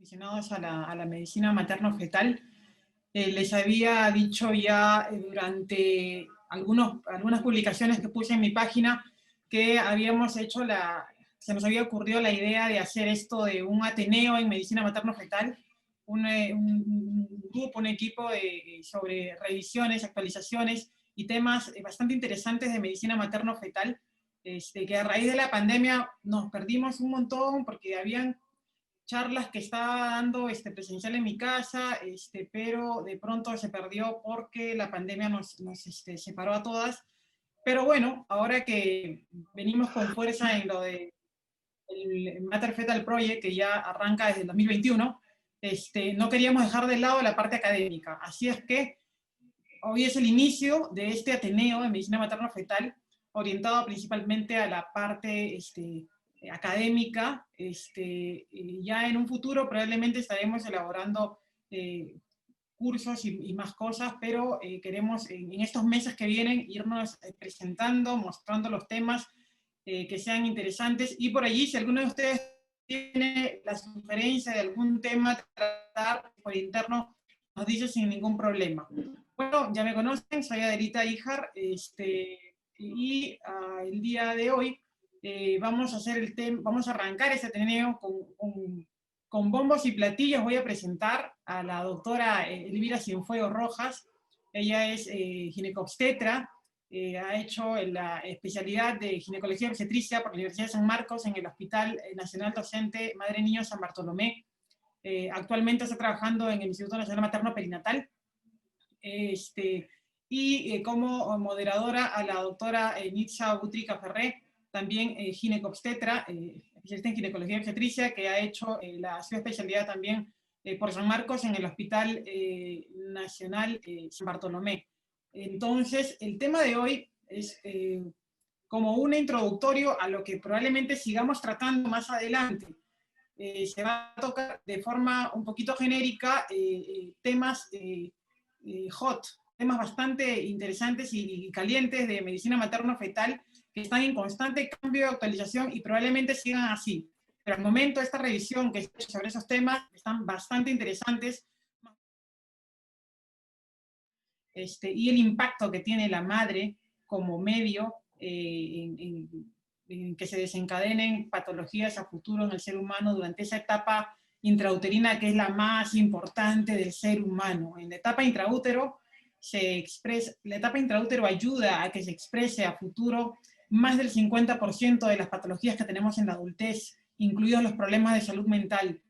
aficionados a la medicina materno-fetal. Les había dicho ya durante algunas publicaciones que puse en mi página que habíamos hecho se nos había ocurrido la idea de hacer esto de un ateneo en medicina materno-fetal, un grupo, un equipo sobre revisiones, actualizaciones y temas bastante interesantes de medicina materno-fetal, que a raíz de la pandemia nos perdimos un montón porque habían charlas que estaba dando presencial en mi casa, pero de pronto se perdió porque la pandemia nos separó a todas. Pero bueno, ahora que venimos con fuerza en lo de el Mater Fetal Project, que ya arranca desde el 2021, no queríamos dejar de lado la parte académica. Así es que hoy es el inicio de este Ateneo de Medicina Materno-Fetal, orientado principalmente a la parte académica. Ya en un futuro probablemente estaremos elaborando cursos y más cosas, pero queremos en estos meses que vienen irnos presentando, mostrando los temas que sean interesantes, y por allí, si alguno de ustedes tiene la sugerencia de algún tema a tratar por interno, nos dice sin ningún problema. Bueno, ya me conocen, soy Adelita Ijar, y el día de hoy vamos a arrancar este ateneo con bombos y platillos. Voy a presentar a la doctora Elvira Cienfuegos Rojas. Ella es ginecobstetra, ha hecho la especialidad de ginecología y obstetricia por la Universidad de San Marcos en el Hospital Nacional Docente Madre Niño San Bartolomé. Actualmente está trabajando en el Instituto Nacional Materno Perinatal. Como moderadora a la doctora Nitza Butrica Ferré, también ginecobstetra, especialista en ginecología y obstetricia, que ha hecho su especialidad también por San Marcos en el Hospital Nacional San Bartolomé. Entonces, el tema de hoy es como un introductorio a lo que probablemente sigamos tratando más adelante. Se va a tocar de forma un poquito genérica temas hot, temas bastante interesantes y calientes de medicina materno-fetal que están en constante cambio de actualización y probablemente sigan así. Pero al momento esta revisión que he hecho sobre esos temas están bastante interesantes, y el impacto que tiene la madre como medio en que se desencadenen patologías a futuro en el ser humano durante esa etapa intrauterina, que es la más importante del ser humano. En la etapa intraútero la etapa intraútero ayuda a que se exprese a futuro más del 50% de las patologías que tenemos en la adultez, incluidos los problemas de salud mental.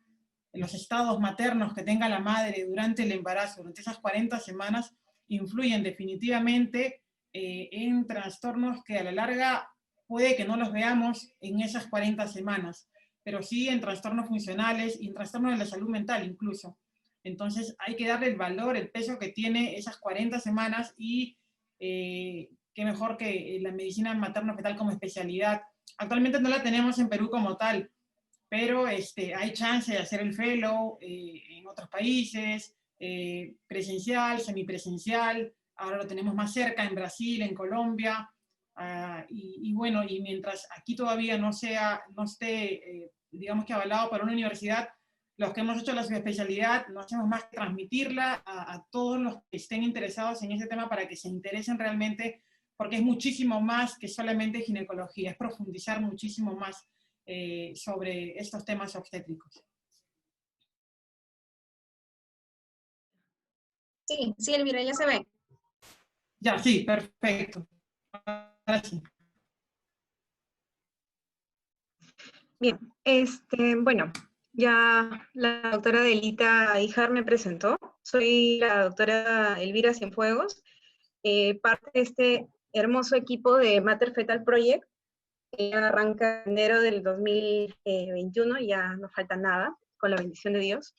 En los estados maternos que tenga la madre durante el embarazo, durante esas 40 semanas, influyen definitivamente en trastornos que a la larga puede que no los veamos en esas 40 semanas, pero sí en trastornos funcionales y en trastornos de la salud mental incluso. Entonces hay que darle el valor, el peso que tiene esas 40 semanas, y qué mejor que la medicina materno-fetal como especialidad. Actualmente no la tenemos en Perú como tal, pero hay chance de hacer el fellow en otros países, presencial, semipresencial. Ahora lo tenemos más cerca, en Brasil, en Colombia. Y bueno, y mientras aquí todavía no esté, digamos que avalado por una universidad, los que hemos hecho la subespecialidad no hacemos más que transmitirla a todos los que estén interesados en ese tema para que se interesen realmente, porque es muchísimo más que solamente ginecología, es profundizar muchísimo más sobre estos temas obstétricos. Sí, sí, Elvira, ya se ve. Ya, sí, perfecto. Ahora sí. Bien, bueno, ya la doctora Adelita Ijar me presentó. Soy la doctora Elvira Cienfuegos, parte de este hermoso equipo de Mater Fetal Project, que arranca en enero del 2021, ya no falta nada, con la bendición de Dios.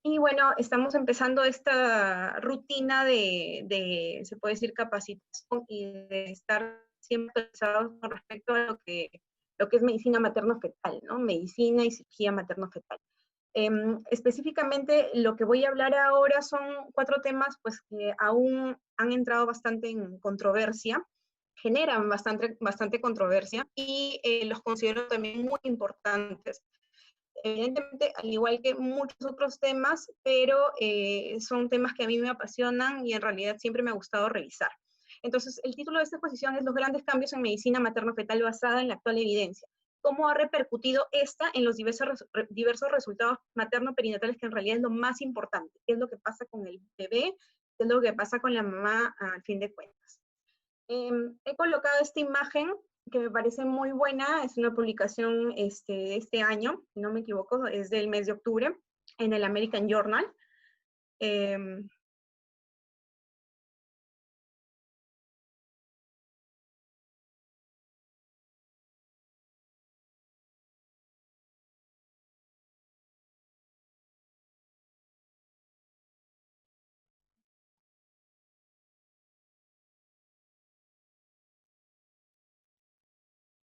Y bueno, estamos empezando esta rutina de se puede decir, capacitación y de estar siempre actualizados con respecto a lo que es medicina materno-fetal, ¿no? Medicina y cirugía materno-fetal. Específicamente, lo que voy a hablar ahora son 4 temas pues, que aún han entrado bastante en controversia, generan bastante controversia, y los considero también muy importantes. evidentemente, al igual que muchos otros temas, pero son temas que a mí me apasionan y en realidad siempre me ha gustado revisar. Entonces, el título de esta exposición es Los grandes cambios en medicina materno-fetal basada en la actual evidencia. ¿Cómo ha repercutido esta en los diversos resultados materno-perinatales, que en realidad es lo más importante? ¿Qué es lo que pasa con el bebé? ¿Qué es lo que pasa con la mamá al fin de cuentas? He colocado esta imagen que me parece muy buena, es una publicación de este año, si no me equivoco, es del mes de octubre, en el American Journal.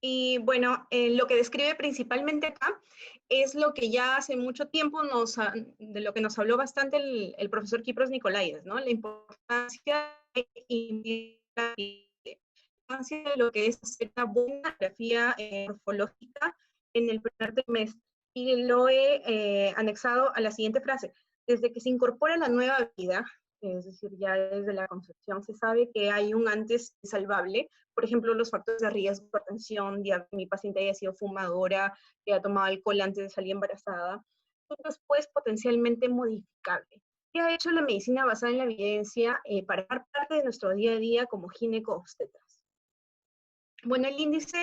Y bueno, lo que describe principalmente acá es lo que ya hace mucho tiempo de lo que nos habló bastante el profesor Kipros Nicolaides, ¿no? La importancia de lo que es hacer una buena grafía morfológica en el primer trimestre. Y lo he anexado a la siguiente frase. Desde que se incorpora la nueva vida, es decir, ya desde la concepción, se sabe que hay un antes salvable. Por ejemplo, los factores de riesgo, hipertensión, diabetes, mi paciente haya sido fumadora, que ha tomado alcohol antes de salir embarazada, son después potencialmente modificable. ¿Qué ha hecho la medicina basada en la evidencia para dar parte de nuestro día a día como gineco-obstetras? Bueno, el índice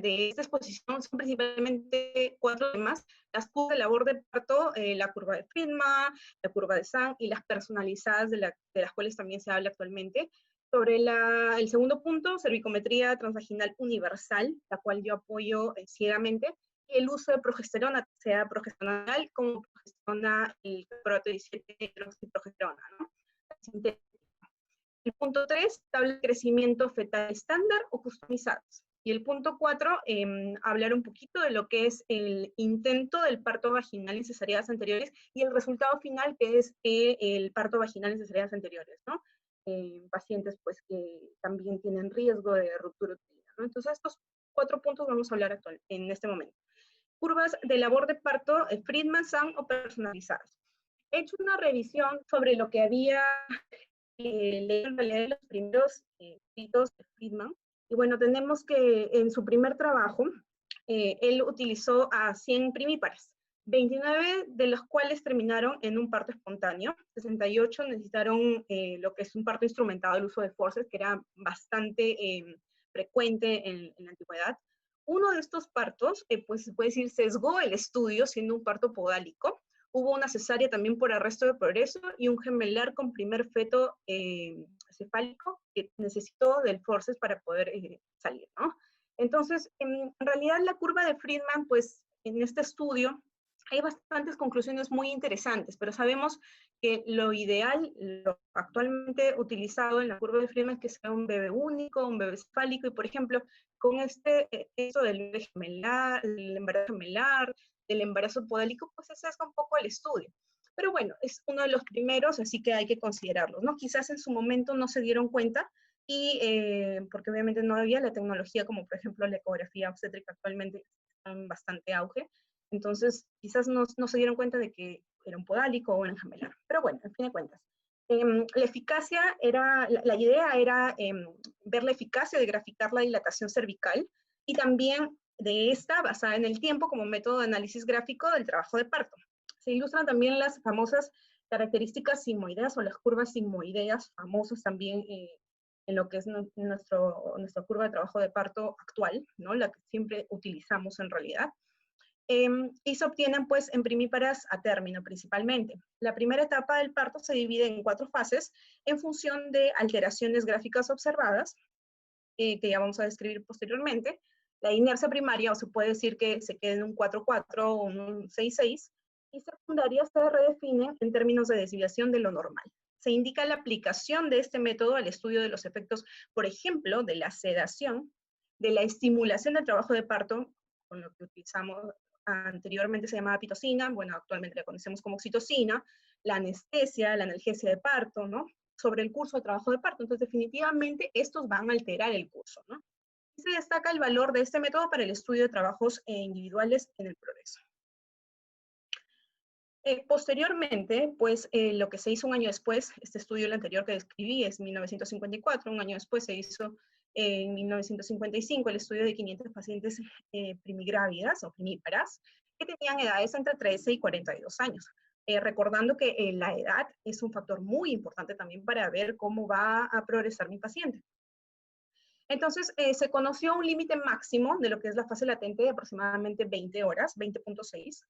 de esta exposición son principalmente 4 temas: las curvas de labor de parto, la curva de Friedman, la curva de Sang y las personalizadas de las cuales también se habla actualmente. Sobre el segundo punto, cervicometría transvaginal universal, la cual yo apoyo ciegamente, y el uso de progesterona, sea progesterona como progesterona, el clorurato 17 hidroxiprogesterona, ¿no? El punto 3, tabla de crecimiento fetal estándar o customizadas. Y el punto 4, hablar un poquito de lo que es el intento del parto vaginal en cesáreas anteriores y el resultado final, que es el parto vaginal en cesáreas anteriores, ¿no? Pacientes pues que también tienen riesgo de ruptura uterina, ¿no? Entonces estos 4 puntos vamos a hablar en este momento. Curvas de labor de parto, Friedman, Sang o personalizadas. He hecho una revisión sobre lo que había leí en realidad los primeros escritos de Friedman. Y bueno, tenemos que en su primer trabajo, él utilizó a 100 primípares, 29 de los cuales terminaron en un parto espontáneo, 68 necesitaron lo que es un parto instrumentado, el uso de forceps, que era bastante frecuente en la antigüedad. Uno de estos partos, pues se puede decir, sesgó el estudio, siendo un parto podálico. Hubo una cesárea también por arresto de progreso y un gemelar con primer feto cefálico que necesitó del forceps para poder salir, ¿no? Entonces, en realidad la curva de Friedman, pues en este estudio hay bastantes conclusiones muy interesantes, pero sabemos que lo ideal, lo actualmente utilizado en la curva de Friedman, es que sea un bebé único, un bebé cefálico, y por ejemplo, con esto del bebé gemelar, el embarazo gemelar, del embarazo podálico, pues se sesga un poco el estudio. Pero bueno, es uno de los primeros, así que hay que considerarlo, ¿no? Quizás en su momento no se dieron cuenta, y porque obviamente no había la tecnología como por ejemplo la ecografía obstétrica actualmente está en bastante auge, entonces quizás no se dieron cuenta de que era un podálico o un gemelar. Pero bueno, en fin de cuentas. La eficacia era, la idea era ver la eficacia de graficar la dilatación cervical y también de esta basada en el tiempo como método de análisis gráfico del trabajo de parto. Se ilustran también las famosas características sigmoideas o las curvas sigmoideas famosas también en lo que es nuestra curva de trabajo de parto actual, ¿no? La que siempre utilizamos en realidad. Y se obtienen pues en primíparas a término principalmente. La primera etapa del parto se divide en 4 fases en función de alteraciones gráficas observadas, que ya vamos a describir posteriormente. La inercia primaria, o se puede decir que se queda en un 4-4 o un 6-6, y secundarias se redefinen en términos de desviación de lo normal. Se indica la aplicación de este método al estudio de los efectos, por ejemplo, de la sedación, de la estimulación del trabajo de parto, con lo que utilizamos anteriormente se llamaba pitocina, bueno, actualmente la conocemos como oxitocina, la anestesia, la analgesia de parto, ¿no? Sobre el curso de trabajo de parto. Entonces, definitivamente, estos van a alterar el curso, ¿no? Y se destaca el valor de este método para el estudio de trabajos individuales en el progreso. Posteriormente, pues lo que se hizo un año después, este estudio el anterior que describí es 1954, un año después se hizo en 1955 el estudio de 500 pacientes primigrávidas o primíparas que tenían edades entre 13 y 42 años. Recordando que la edad es un factor muy importante también para ver cómo va a progresar mi paciente. Entonces, se conoció un límite máximo de lo que es la fase latente de aproximadamente 20 horas, 20.6,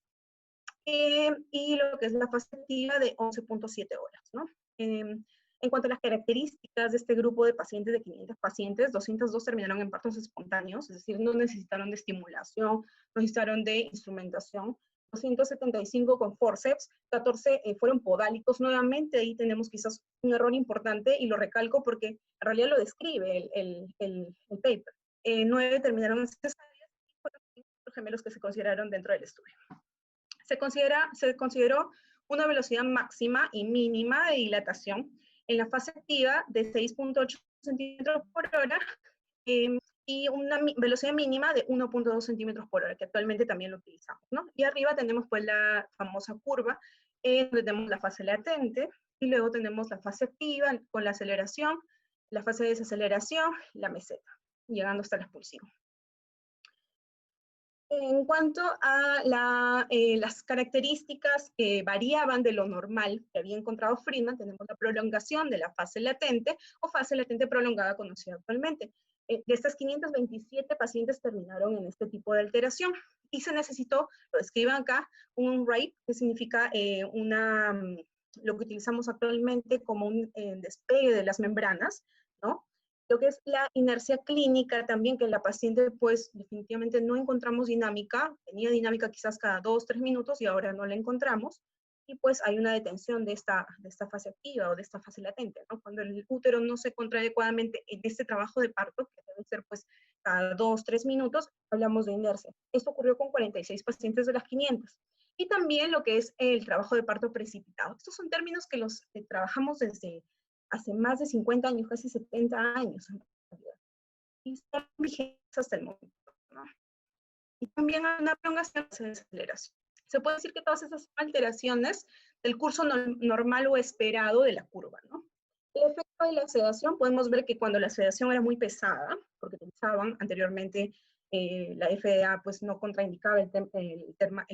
y lo que es la fase activa de 11.7 horas, ¿no? En cuanto a las características de este grupo de pacientes, de 500 pacientes, 202 terminaron en partos espontáneos, es decir, no necesitaron de estimulación, no necesitaron de instrumentación, 275 con forceps, 14 fueron podálicos. Nuevamente ahí tenemos quizás un error importante y lo recalco porque en realidad lo describe el paper. 9 terminaron en cesáreas y fueron los gemelos que se consideraron dentro del estudio. Se consideró una velocidad máxima y mínima de dilatación en la fase activa de 6.8 centímetros por hora y una velocidad mínima de 1.2 centímetros por hora, que actualmente también lo utilizamos, ¿no? Y arriba tenemos pues la famosa curva, donde tenemos la fase latente, y luego tenemos la fase activa con la aceleración, la fase de desaceleración, la meseta, llegando hasta la expulsión. En cuanto a las características que variaban de lo normal que había encontrado Friedman, tenemos la prolongación de la fase latente o fase latente prolongada conocida actualmente. De estas 527 pacientes terminaron en este tipo de alteración y se necesitó, lo describen acá, un RAPE, que significa lo que utilizamos actualmente como un despegue de las membranas, ¿no? Lo que es la inercia clínica también, que la paciente pues definitivamente no encontramos dinámica, tenía dinámica quizás cada 2-3 minutos y ahora no la encontramos, y pues hay una detención de esta fase activa o de esta fase latente, ¿no? Cuando el útero no se contrae adecuadamente en este trabajo de parto, que debe ser pues cada 2-3 minutos, hablamos de inercia. Esto ocurrió con 46 pacientes de las 500. Y también lo que es el trabajo de parto precipitado. Estos son términos que los trabajamos desde hace más de 50 años, casi 70 años en realidad, y están vigentes hasta el momento, ¿no? Y también hay una prolongación de desaceleración. Se puede decir que todas esas alteraciones del curso normal o esperado de la curva, ¿no? El efecto de la sedación, podemos ver que cuando la sedación era muy pesada, porque utilizaban anteriormente la FDA, pues no contraindicaba el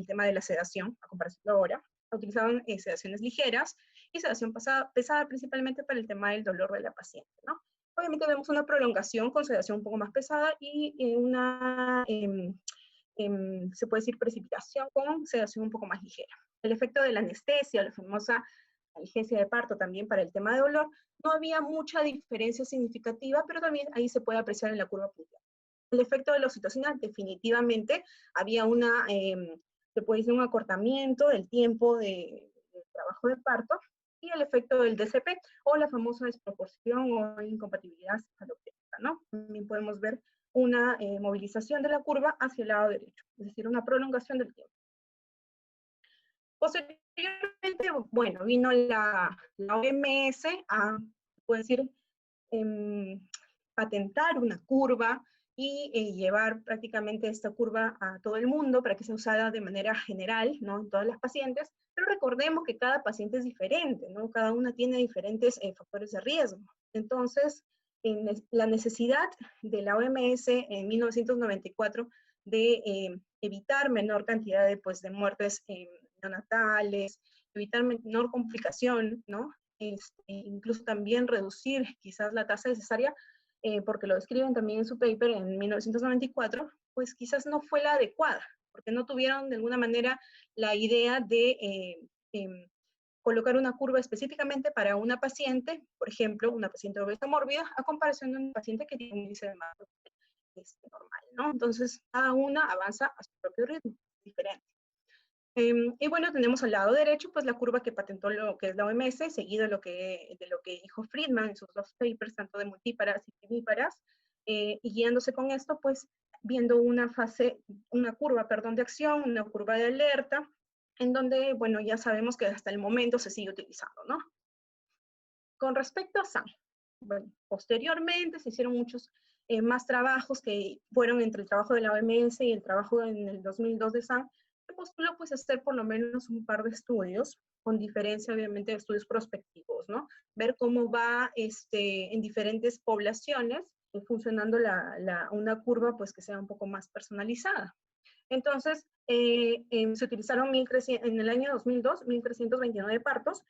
tema de la sedación, a comparación de ahora, utilizaban sedaciones ligeras y sedación pesada principalmente para el tema del dolor de la paciente, ¿no? Obviamente vemos una prolongación con sedación un poco más pesada y se puede decir precipitación con sedación un poco más ligera. El efecto de la anestesia, la famosa analgesia de parto también para el tema de dolor, no había mucha diferencia significativa, pero también ahí se puede apreciar en la curva puntual. El efecto de la oxitocina, definitivamente había se puede decir un acortamiento del tiempo de trabajo de parto, y el efecto del DCP, o la famosa desproporción o incompatibilidad cefalopédica, ¿no? También podemos ver una movilización de la curva hacia el lado derecho, es decir, una prolongación del tiempo. Posteriormente, bueno, vino la OMS a, puedo decir, patentar una curva y llevar prácticamente esta curva a todo el mundo para que sea usada de manera general, ¿no? En todas las pacientes, pero recordemos que cada paciente es diferente, ¿no? Cada una tiene diferentes factores de riesgo. Entonces, la necesidad de la OMS en 1994 de evitar menor cantidad de muertes neonatales, evitar menor complicación, ¿no? Incluso también reducir quizás la tasa de cesárea, porque lo describen también en su paper en 1994, pues quizás no fue la adecuada, porque no tuvieron de alguna manera la idea de colocar una curva específicamente para una paciente, por ejemplo, una paciente obesa mórbida, a comparación de un paciente que tiene un índice de masa normal, ¿no? Entonces, cada una avanza a su propio ritmo, diferente. Y bueno, tenemos al lado derecho, pues la curva que patentó lo que es la OMS, seguido de lo que dijo Friedman en sus dos papers, tanto de multíparas y primíparas, y guiándose con esto, pues viendo una curva, perdón, de acción, una curva de alerta, en donde, bueno, ya sabemos que hasta el momento se sigue utilizando, ¿no? Con respecto a SAM, bueno, posteriormente se hicieron muchos más trabajos que fueron entre el trabajo de la OMS y el trabajo en el 2002 de SAM, se postuló pues hacer por lo menos un par de estudios, con diferencia obviamente de estudios prospectivos, ¿no? Ver cómo va en diferentes poblaciones funcionando una curva pues que sea un poco más personalizada. Entonces, se utilizaron en el año 2002 1.329 partos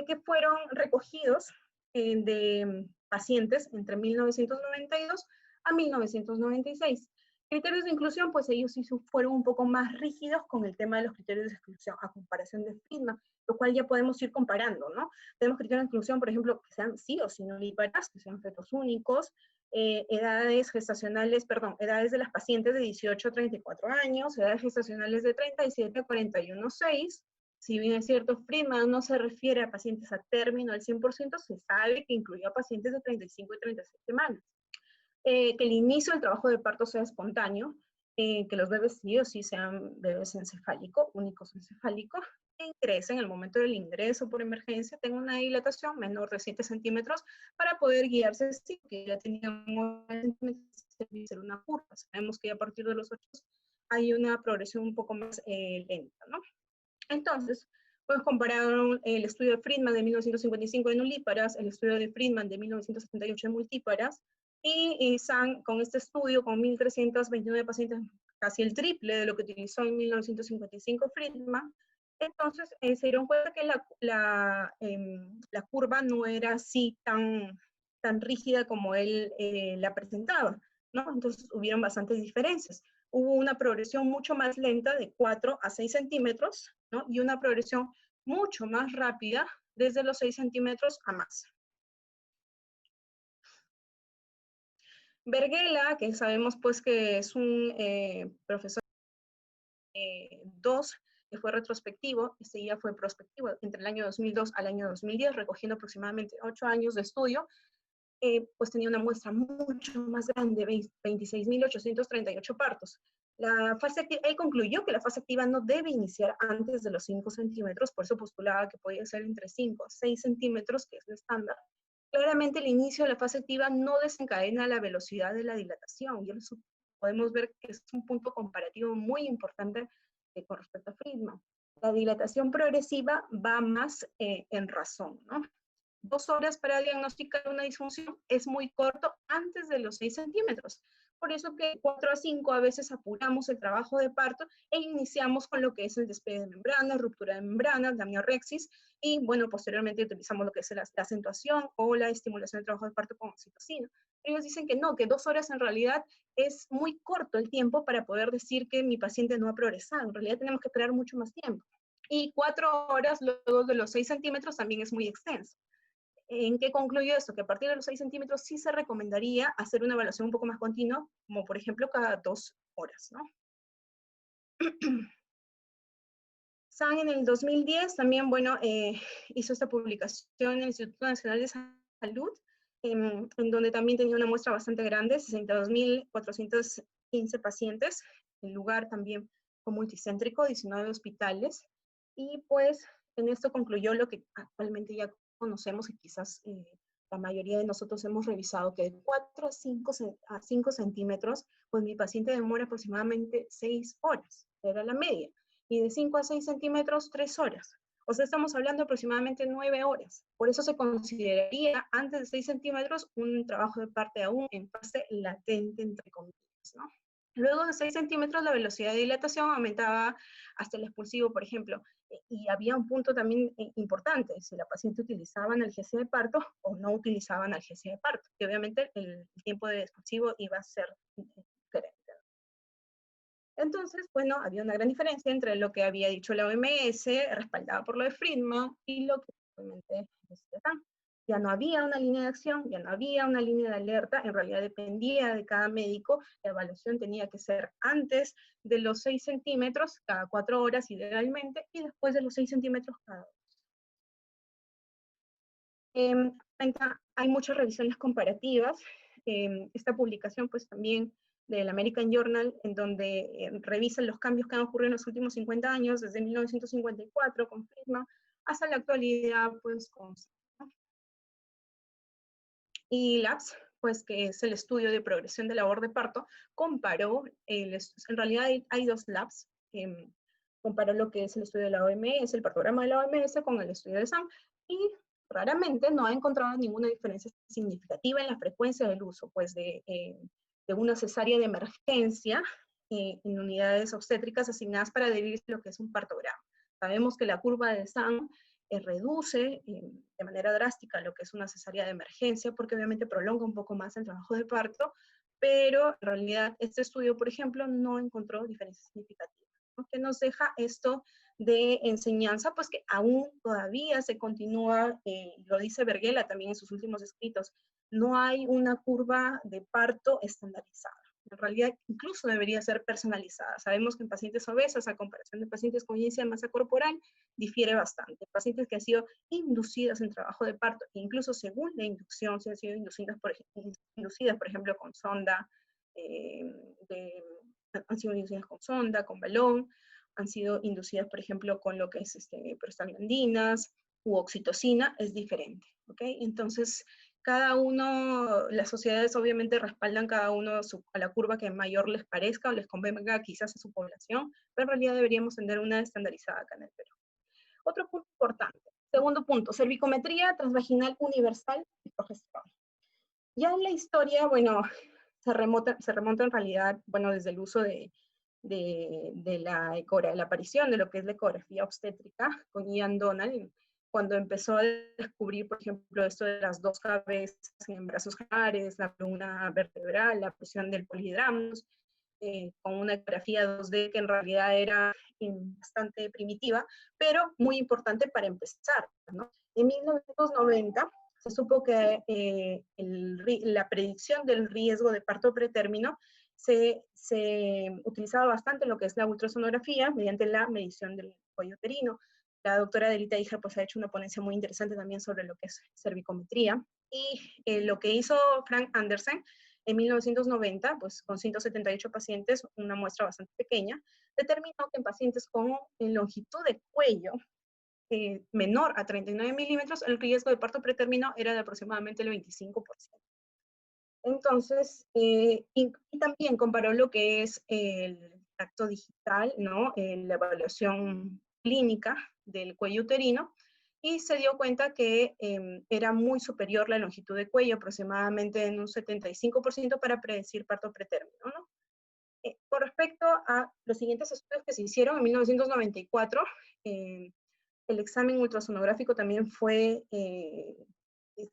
que fueron recogidos de pacientes entre 1992 a 1996. Criterios de inclusión, pues ellos sí fueron un poco más rígidos con el tema de los criterios de exclusión a comparación de Friedman, lo cual ya podemos ir comparando, ¿no? Tenemos criterios de inclusión, por ejemplo, que sean sí o sí nulíparas, que sean fetos únicos, edades gestacionales, perdón, edades de las pacientes de 18 a 34 años, edades gestacionales de 37 a 41,6. Si bien es cierto, Friedman no se refiere a pacientes a término al 100%, se sabe que incluyó a pacientes de 35 y 36 semanas. Que el inicio del trabajo de parto sea espontáneo, que los bebés sí o sí sean bebés encefálicos, únicos encefálicos, que ingresen en el momento del ingreso por emergencia, tengan una dilatación menor de 7 centímetros para poder guiarse, sí, que ya teníamos una curva. Sabemos que a partir de los 8 hay una progresión un poco más lenta, ¿no? Entonces, pues compararon el estudio de Friedman de 1955 de nulíparas, el estudio de Friedman de 1978 de multíparas, y Sang con este estudio, con 1.329 pacientes, casi el triple de lo que utilizó en 1955 Friedman. Entonces se dieron cuenta que la curva no era así tan rígida como él la presentaba, ¿no? Entonces hubieron bastantes diferencias. Hubo una progresión mucho más lenta de 4 a 6 centímetros, ¿no? Y una progresión mucho más rápida desde los 6 centímetros a más. Berghella, que sabemos pues que es un profesor 2, que fue retrospectivo, este ya fue prospectivo entre el año 2002 al año 2010, recogiendo aproximadamente 8 años de estudio, pues tenía una muestra mucho más grande, 26.838 partos. La fase activa, él concluyó que la fase activa no debe iniciar antes de los 5 centímetros, por eso postulaba que podía ser entre 5 a 6 centímetros, que es el estándar. Claramente el inicio de la fase activa no desencadena la velocidad de la dilatación, y eso podemos ver que es un punto comparativo muy importante con respecto a Friedman. La dilatación progresiva va más en razón, ¿no? 2 horas para diagnosticar una disfunción es muy corto antes de los 6 centímetros. Por eso que 4 a 5 a veces apuramos el trabajo de parto e iniciamos con lo que es el despegue de membranas, ruptura de membranas, la miorrexis, y bueno, posteriormente utilizamos lo que es la acentuación o la estimulación del trabajo de parto con oxitocina. Ellos dicen que no, que 2 horas en realidad es muy corto el tiempo para poder decir que mi paciente no ha progresado. En realidad tenemos que esperar mucho más tiempo. Y 4 horas luego de los 6 centímetros también es muy extenso. ¿En qué concluyó esto? Que a partir de los 6 centímetros sí se recomendaría hacer una evaluación un poco más continua, como por ejemplo cada 2 horas, ¿no? Sang en el 2010 también, bueno, hizo esta publicación en el Instituto Nacional de Salud, en donde también tenía una muestra bastante grande, 62.415 pacientes, el lugar también fue multicéntrico, 19 hospitales, y pues en esto concluyó lo que actualmente ya conocemos y quizás la mayoría de nosotros hemos revisado, que de 4 a 5 centímetros, pues mi paciente demora aproximadamente 6 horas, era la media, y de 5 a 6 centímetros, 3 horas. O sea, estamos hablando aproximadamente 9 horas. Por eso se consideraría, antes de 6 centímetros, un trabajo de parte aún en fase latente, entre comillas, ¿no? Luego de 6 centímetros, la velocidad de dilatación aumentaba hasta el expulsivo, por ejemplo. Y había un punto también importante, si la paciente utilizaba analgesia de parto o no utilizaba analgesia de parto, que obviamente el tiempo de expulsivo iba a ser diferente. Entonces, bueno, había una gran diferencia entre lo que había dicho la OMS, respaldada por lo de Friedman, y lo que realmente decía Sang. Ya no había una línea de acción, ya no había una línea de alerta, en realidad dependía de cada médico, la evaluación tenía que ser antes de los 6 centímetros, cada 4 horas idealmente, y después de los 6 centímetros cada 2. Hay muchas revisiones comparativas, esta publicación pues también del American Journal, en donde revisan los cambios que han ocurrido en los últimos 50 años, desde 1954 con Friedman, hasta la actualidad pues con... Y LABS, pues que es el estudio de progresión de labor de parto, comparó, en realidad hay 2 labs, comparar lo que es el estudio de la OMS, el partograma de la OMS con el estudio de SAM, y raramente no ha encontrado ninguna diferencia significativa en la frecuencia del uso, pues de una cesárea de emergencia en unidades obstétricas asignadas para adherirse a lo que es un partograma. Sabemos que la curva de SAM reduce de manera drástica lo que es una cesárea de emergencia, porque obviamente prolonga un poco más el trabajo de parto, pero en realidad este estudio, por ejemplo, no encontró diferencias significativas, ¿no? Que nos deja esto de enseñanza, pues que aún todavía se continúa, lo dice Berghella también en sus últimos escritos, no hay una curva de parto estandarizada. En realidad, incluso debería ser personalizada. Sabemos que en pacientes obesas, a comparación de pacientes con índice de masa corporal, difiere bastante. Pacientes que han sido inducidas en trabajo de parto, e incluso según la inducción, si han sido inducidas, por ejemplo, con sonda, han sido inducidas con sonda, con balón, han sido inducidas, por ejemplo, con lo que es prostaglandinas u oxitocina, es diferente, ¿ok? Entonces, cada uno, las sociedades obviamente respaldan cada uno a la curva que mayor les parezca o les convenga quizás a su población, pero en realidad deberíamos tener una estandarizada acá en el Perú. Otro punto importante, segundo punto, cervicometría transvaginal universal y progesterona. Ya en la historia, bueno, se remonta en realidad, bueno, desde el uso de la aparición de lo que es la ecografía obstétrica con Ian Donald, cuando empezó a descubrir, por ejemplo, esto de las dos cabezas en brazos jarares, la columna vertebral, la presión del polihidramus, con una ecografía 2D que en realidad era bastante primitiva, pero muy importante para empezar, ¿no? En 1990 se supo que la predicción del riesgo de parto pretérmino se utilizaba bastante lo que es la ultrasonografía mediante la medición del cuello uterino. La doctora Adelita Híjar pues ha hecho una ponencia muy interesante también sobre lo que es cervicometría. Y lo que hizo Frank Andersen en 1990, pues con 178 pacientes, una muestra bastante pequeña, determinó que en pacientes con longitud de cuello menor a 39 milímetros, el riesgo de parto pretérmino era de aproximadamente el 25%. Entonces, y también comparó lo que es el tacto digital, ¿no? La evaluación clínica del cuello uterino, y se dio cuenta que era muy superior la longitud de cuello, aproximadamente en un 75% para predecir parto pretérmino, ¿no? Con respecto a los siguientes estudios que se hicieron en 1994, el examen ultrasonográfico también fue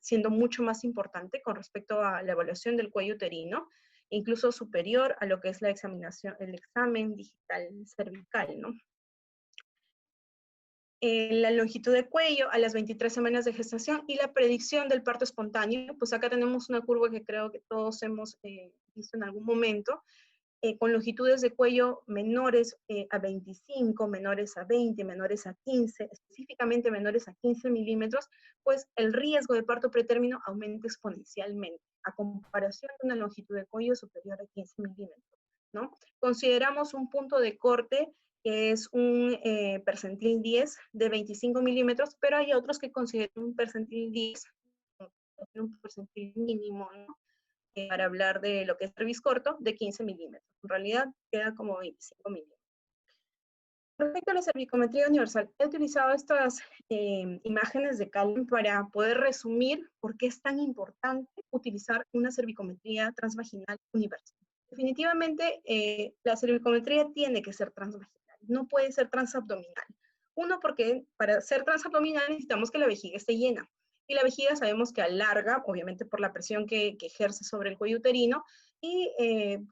siendo mucho más importante con respecto a la evaluación del cuello uterino, incluso superior a lo que es la examinación, el examen digital cervical, ¿no? La longitud de cuello a las 23 semanas de gestación y la predicción del parto espontáneo, pues acá tenemos una curva que creo que todos hemos visto en algún momento, con longitudes de cuello menores a 25, menores a 20, menores a 15, específicamente menores a 15 milímetros, pues el riesgo de parto pretérmino aumenta exponencialmente, a comparación de una longitud de cuello superior a 15 milímetros, ¿no? Consideramos un punto de corte que es un percentil 10 de 25 milímetros, pero hay otros que consideran un percentil 10, un percentil mínimo, ¿no? Para hablar de lo que es cervix corto, de 15 milímetros. En realidad queda como 25 milímetros. Respecto a la cervicometría universal, he utilizado estas imágenes de Callen para poder resumir por qué es tan importante utilizar una cervicometría transvaginal universal. Definitivamente, la cervicometría tiene que ser transvaginal, no puede ser transabdominal. Uno, porque para ser transabdominal necesitamos que la vejiga esté llena. Y la vejiga sabemos que alarga, obviamente por la presión que ejerce sobre el cuello uterino, y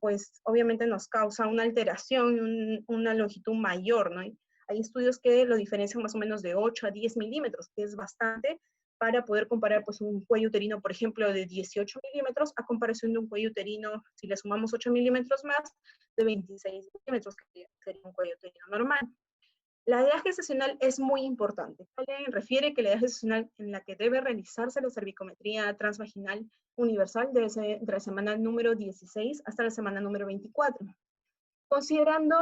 pues obviamente nos causa una alteración, una longitud mayor, ¿no? Hay estudios que lo diferencian más o menos de 8 a 10 milímetros, que es bastante para poder comparar pues un cuello uterino, por ejemplo, de 18 milímetros a comparación de un cuello uterino, si le sumamos 8 milímetros más, de 26 milímetros, que sería un cuello uterino normal. La edad gestacional es muy importante. Callen refiere que la edad gestacional en la que debe realizarse la cervicometría transvaginal universal debe ser entre la semana número 16 hasta la semana número 24. Considerando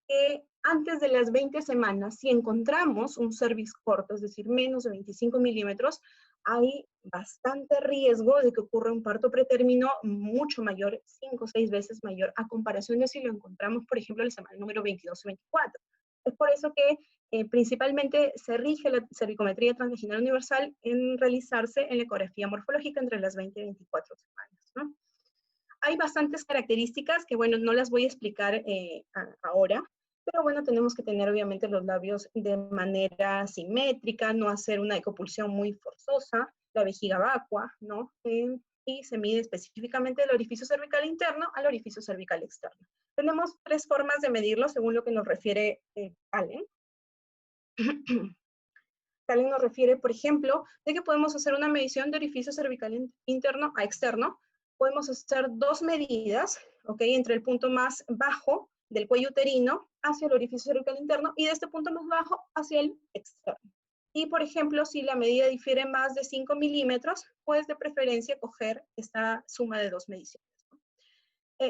que antes de las 20 semanas, si encontramos un cervix corto, es decir, menos de 25 milímetros, hay bastante riesgo de que ocurra un parto pretérmino mucho mayor, 5 o 6 veces mayor, a comparación de si lo encontramos, por ejemplo, en la semana número 22 o 24. Es por eso que principalmente se rige la cervicometría transvaginal universal en realizarse en la ecografía morfológica entre las 20 y 24 semanas, ¿no? Hay bastantes características que, bueno, no las voy a explicar ahora, pero bueno, tenemos que tener obviamente los labios de manera simétrica, no hacer una ecopulsión muy forzosa, la vejiga vacua, ¿no? Y se mide específicamente el orificio cervical interno al orificio cervical externo. Tenemos 3 formas de medirlo según lo que nos refiere Allen. Allen nos refiere, por ejemplo, de que podemos hacer una medición de orificio cervical interno a externo. Podemos hacer 2 medidas, ¿ok? Entre el punto más bajo del cuello uterino hacia el orificio cervical interno y de este punto más bajo hacia el externo. Y, por ejemplo, si la medida difiere más de 5 milímetros, pues de preferencia coger esta suma de 2 mediciones.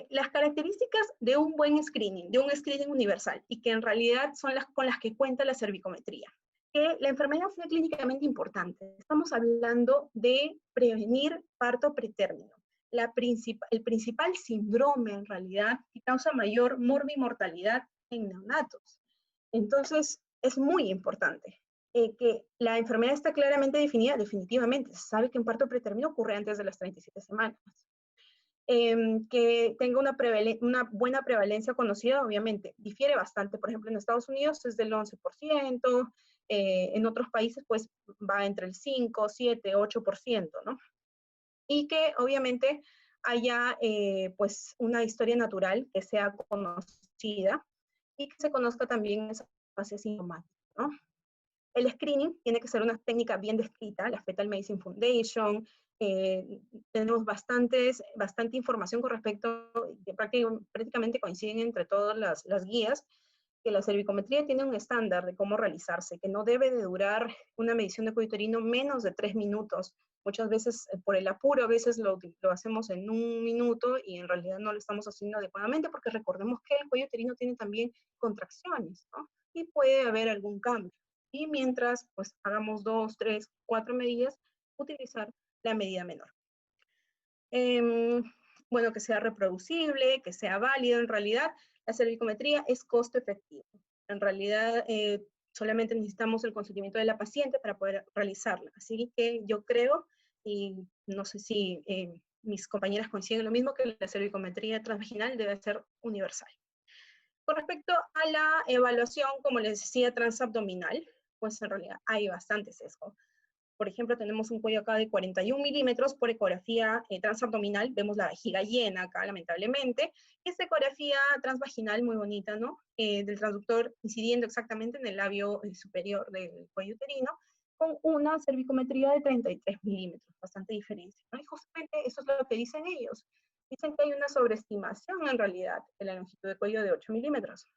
Las características de un buen screening, de un screening universal, y que en realidad son las con las que cuenta la cervicometría. Que la enfermedad sea clínicamente importante. Estamos hablando de prevenir parto pretérmino. El principal síndrome, en realidad, que causa mayor morbimortalidad en neonatos. Entonces, es muy importante que la enfermedad está claramente definida, definitivamente. Se sabe que un parto pretérmino ocurre antes de las 37 semanas. Que tenga una buena prevalencia conocida, obviamente, difiere bastante. Por ejemplo, en Estados Unidos es del 11%, en otros países pues va entre el 5, 7, 8%, ¿no? Y que obviamente haya pues una historia natural que sea conocida y que se conozca también esa fase sintomática, ¿no? El screening tiene que ser una técnica bien descrita, la Fetal Medicine Foundation, tenemos bastante información con respecto, que prácticamente coinciden entre todas las guías, que la cervicometría tiene un estándar de cómo realizarse, que no debe de durar una medición de cuello uterino menos de 3 minutos. Muchas veces, por el apuro, a veces lo hacemos en 1 minuto y en realidad no lo estamos haciendo adecuadamente, porque recordemos que el cuello uterino tiene también contracciones, ¿no? Y puede haber algún cambio. Y mientras pues hagamos 2, 3, 4 medidas, utilizar la medida menor. Bueno, que sea reproducible, que sea válido. En realidad, la cervicometría es costo efectivo. En realidad, solamente necesitamos el consentimiento de la paciente para poder realizarla. Así que yo creo, y no sé si mis compañeras coinciden en lo mismo, que la cervicometría transvaginal debe ser universal. Con respecto a la evaluación, como les decía, transabdominal, pues en realidad hay bastante sesgo. Por ejemplo, tenemos un cuello acá de 41 milímetros por ecografía transabdominal. Vemos la vejiga llena acá, lamentablemente. Esta ecografía transvaginal muy bonita, ¿no? Del transductor incidiendo exactamente en el labio superior del cuello uterino, con una cervicometría de 33 milímetros, bastante diferencia, ¿no? Y justamente eso es lo que dicen ellos. Dicen que hay una sobreestimación en realidad de la longitud de cuello de 8 milímetros.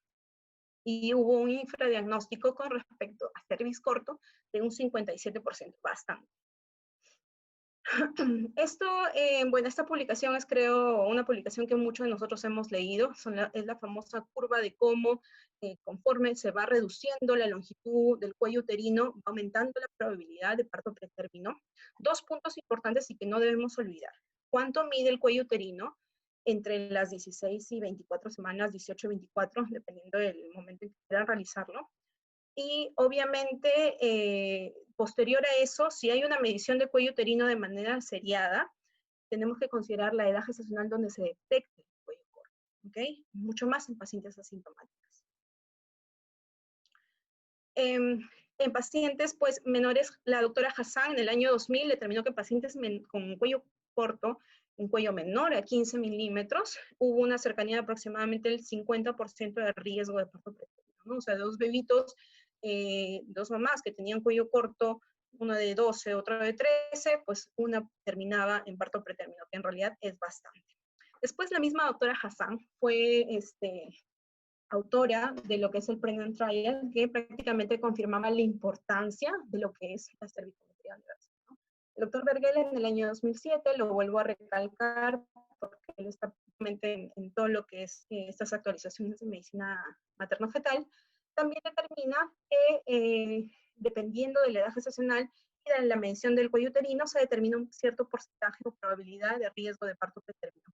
Y hubo un infradiagnóstico con respecto a cervix corto de un 57%, bastante. Bueno, esta publicación es, creo, una publicación que muchos de nosotros hemos leído. Es la famosa curva de cómo, conforme se va reduciendo la longitud del cuello uterino, va aumentando la probabilidad de parto pretérmino. 2 puntos importantes y que no debemos olvidar. ¿Cuánto mide el cuello uterino? Entre las 16 y 24 semanas, 18 y 24, dependiendo del momento en que quieran realizarlo. Y obviamente, posterior a eso, si hay una medición de cuello uterino de manera seriada, tenemos que considerar la edad gestacional donde se detecte el cuello corto, ¿ok? Mucho más en pacientes asintomáticas. En pacientes pues, menores, la doctora Hassan en el año 2000 determinó que pacientes con cuello corto, un cuello menor a 15 milímetros, hubo una cercanía de aproximadamente el 50% de riesgo de parto pretérmino, ¿no? O sea, 2 bebitos, 2 mamás que tenían cuello corto, una de 12, otra de 13, pues una terminaba en parto pretérmino, que en realidad es bastante. Después la misma doctora Hassan fue autora de lo que es el Pregnant Trial, que prácticamente confirmaba la importancia de lo que es la cervicometría universal, ¿no? El doctor Bergele en el año 2007, lo vuelvo a recalcar, porque él está en todo lo que es estas actualizaciones de medicina materno-fetal, también determina que dependiendo de la edad gestacional y de la medición del cuello uterino, se determina un cierto porcentaje o probabilidad de riesgo de parto pretérmino.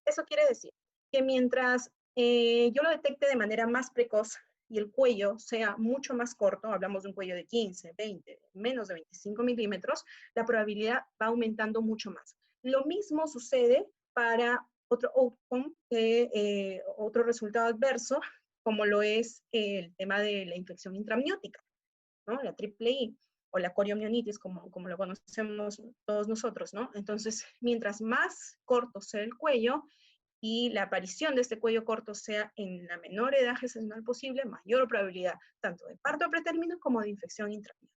Eso quiere decir que mientras yo lo detecte de manera más precoz y el cuello sea mucho más corto, hablamos de un cuello de 15, 20, menos de 25 milímetros, la probabilidad va aumentando mucho más. Lo mismo sucede para otro outcome, otro resultado adverso, como lo es el tema de la infección intramniótica, ¿no? La triple I o la coriomionitis, como lo conocemos todos nosotros, ¿no? Entonces, mientras más corto sea el cuello y la aparición de este cuello corto sea en la menor edad gestacional posible, mayor probabilidad tanto de parto pretérmino como de infección intramniótica.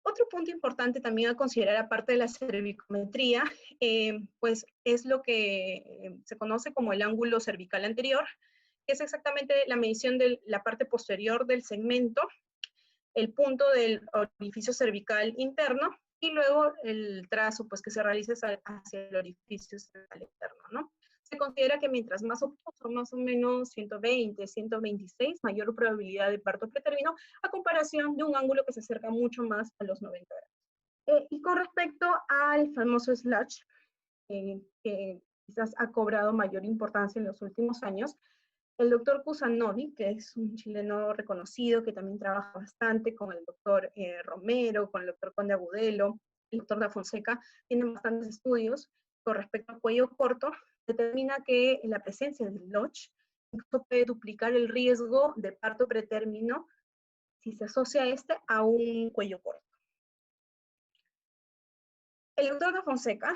Otro punto importante también a considerar, aparte de la cervicometría, pues es lo que se conoce como el ángulo cervical anterior, que es exactamente la medición de la parte posterior del segmento, el punto del orificio cervical interno, y luego el trazo pues, que se realiza hacia el orificio cervical interno, ¿no? Se considera que mientras más obtuso, más o menos 120, 126, mayor probabilidad de parto pretérmino, a comparación de un ángulo que se acerca mucho más a los 90 grados. Y con respecto al famoso SLATch, que quizás ha cobrado mayor importancia en los últimos años, el doctor Kusanovic, que es un chileno reconocido, que también trabaja bastante con el doctor Romero, con el doctor Conde Agudelo, el doctor Da Fonseca, tienen bastantes estudios con respecto al cuello corto, determina que la presencia del LOCH incluso puede duplicar el riesgo de parto pretérmino si se asocia a un cuello corto. El doctor Da Fonseca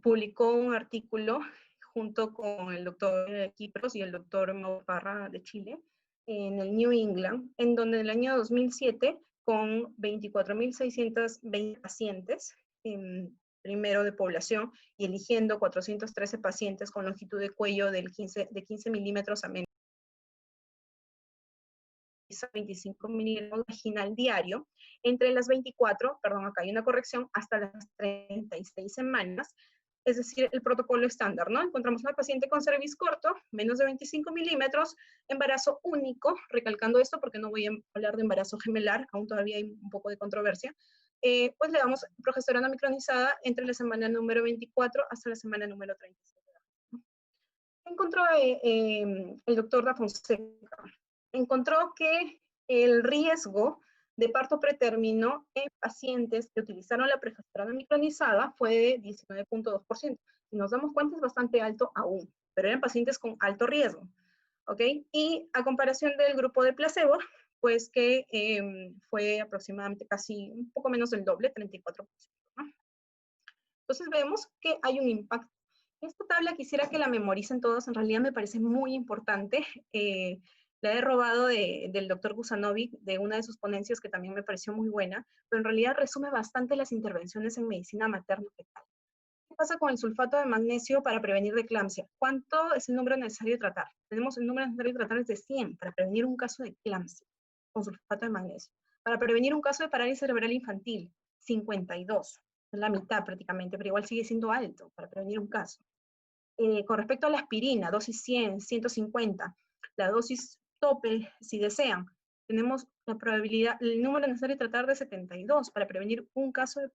publicó un artículo junto con el doctor Quipros y el doctor Parra de Chile, en el New England, en donde en el año 2007, con 24.620 pacientes, primero de población, y eligiendo 413 pacientes con longitud de cuello de 15 milímetros a menos 25 milímetros vaginal diario, entre las 24, perdón, acá hay una corrección, hasta las 36 semanas, es decir, el protocolo estándar, ¿no? Encontramos una paciente con cervix corto, menos de 25 milímetros, embarazo único, recalcando esto porque no voy a hablar de embarazo gemelar, aún todavía hay un poco de controversia, pues le damos progesterona micronizada entre la semana número 24 hasta la semana número 37. Encontró el doctor Da Fonseca, encontró que el riesgo de parto pretérmino en pacientes que utilizaron la progesterona micronizada fue de 19.2%. Si nos damos cuenta es bastante alto aún, pero eran pacientes con alto riesgo, ¿ok? Y a comparación del grupo de placebo, pues que fue aproximadamente casi un poco menos del doble, 34%, ¿no? Entonces vemos que hay un impacto. Esta tabla quisiera que la memoricen todos, en realidad me parece muy importante. La he robado del doctor Kusanovic, de una de sus ponencias que también me pareció muy buena, pero en realidad resume bastante las intervenciones en medicina materno-fetal. ¿Qué pasa con el sulfato de magnesio para prevenir la eclampsia? ¿Cuánto es el número necesario de tratar? Tenemos el número necesario de tratar es de 100 para prevenir un caso de eclampsia con sulfato de magnesio. Para prevenir un caso de parálisis cerebral infantil, 52. Es la mitad prácticamente, pero igual sigue siendo alto para prevenir un caso. Con respecto a la aspirina, dosis 100, 150, la dosis tope, si desean, tenemos la probabilidad, el número necesario de tratar de 72 para prevenir un caso de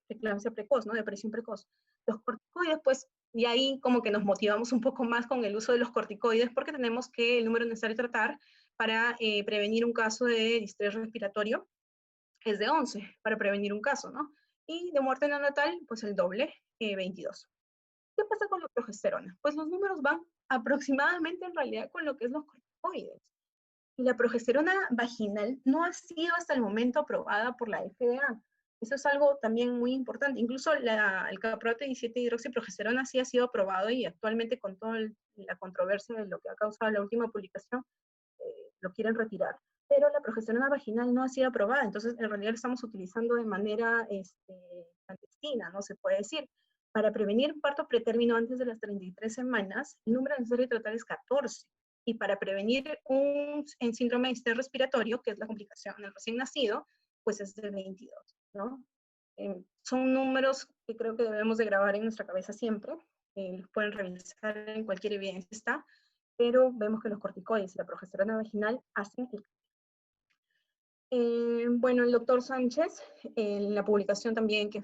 eclampsia precoz, ¿no? De aparición precoz. Los corticoides, pues, y ahí como que nos motivamos un poco más con el uso de los corticoides porque tenemos que el número necesario de tratar para prevenir un caso de distrés respiratorio es de 11 para prevenir un caso, ¿no? Y de muerte neonatal, pues el doble, 22. ¿Qué pasa con la progesterona? Pues los números van aproximadamente en realidad con lo que es los corticoides. Y la progesterona vaginal no ha sido hasta el momento aprobada por la FDA. Eso es algo también muy importante. Incluso el caproate 17 hidroxiprogesterona sí ha sido aprobado y actualmente con toda la controversia de lo que ha causado la última publicación, lo quieren retirar. Pero la progesterona vaginal no ha sido aprobada, entonces en realidad lo estamos utilizando de manera clandestina, ¿no? Se puede decir. Para prevenir parto pretérmino antes de las 33 semanas, el número necesario de tratar es 14. Y para prevenir en síndrome de estrés respiratorio, que es la complicación en el recién nacido, pues es de 22, ¿no? Son números que creo que debemos de grabar en nuestra cabeza siempre. Los pueden revisar en cualquier evidencia está, pero vemos que los corticoides y la progesterona vaginal hacen el bueno, el doctor Sánchez, en la publicación también que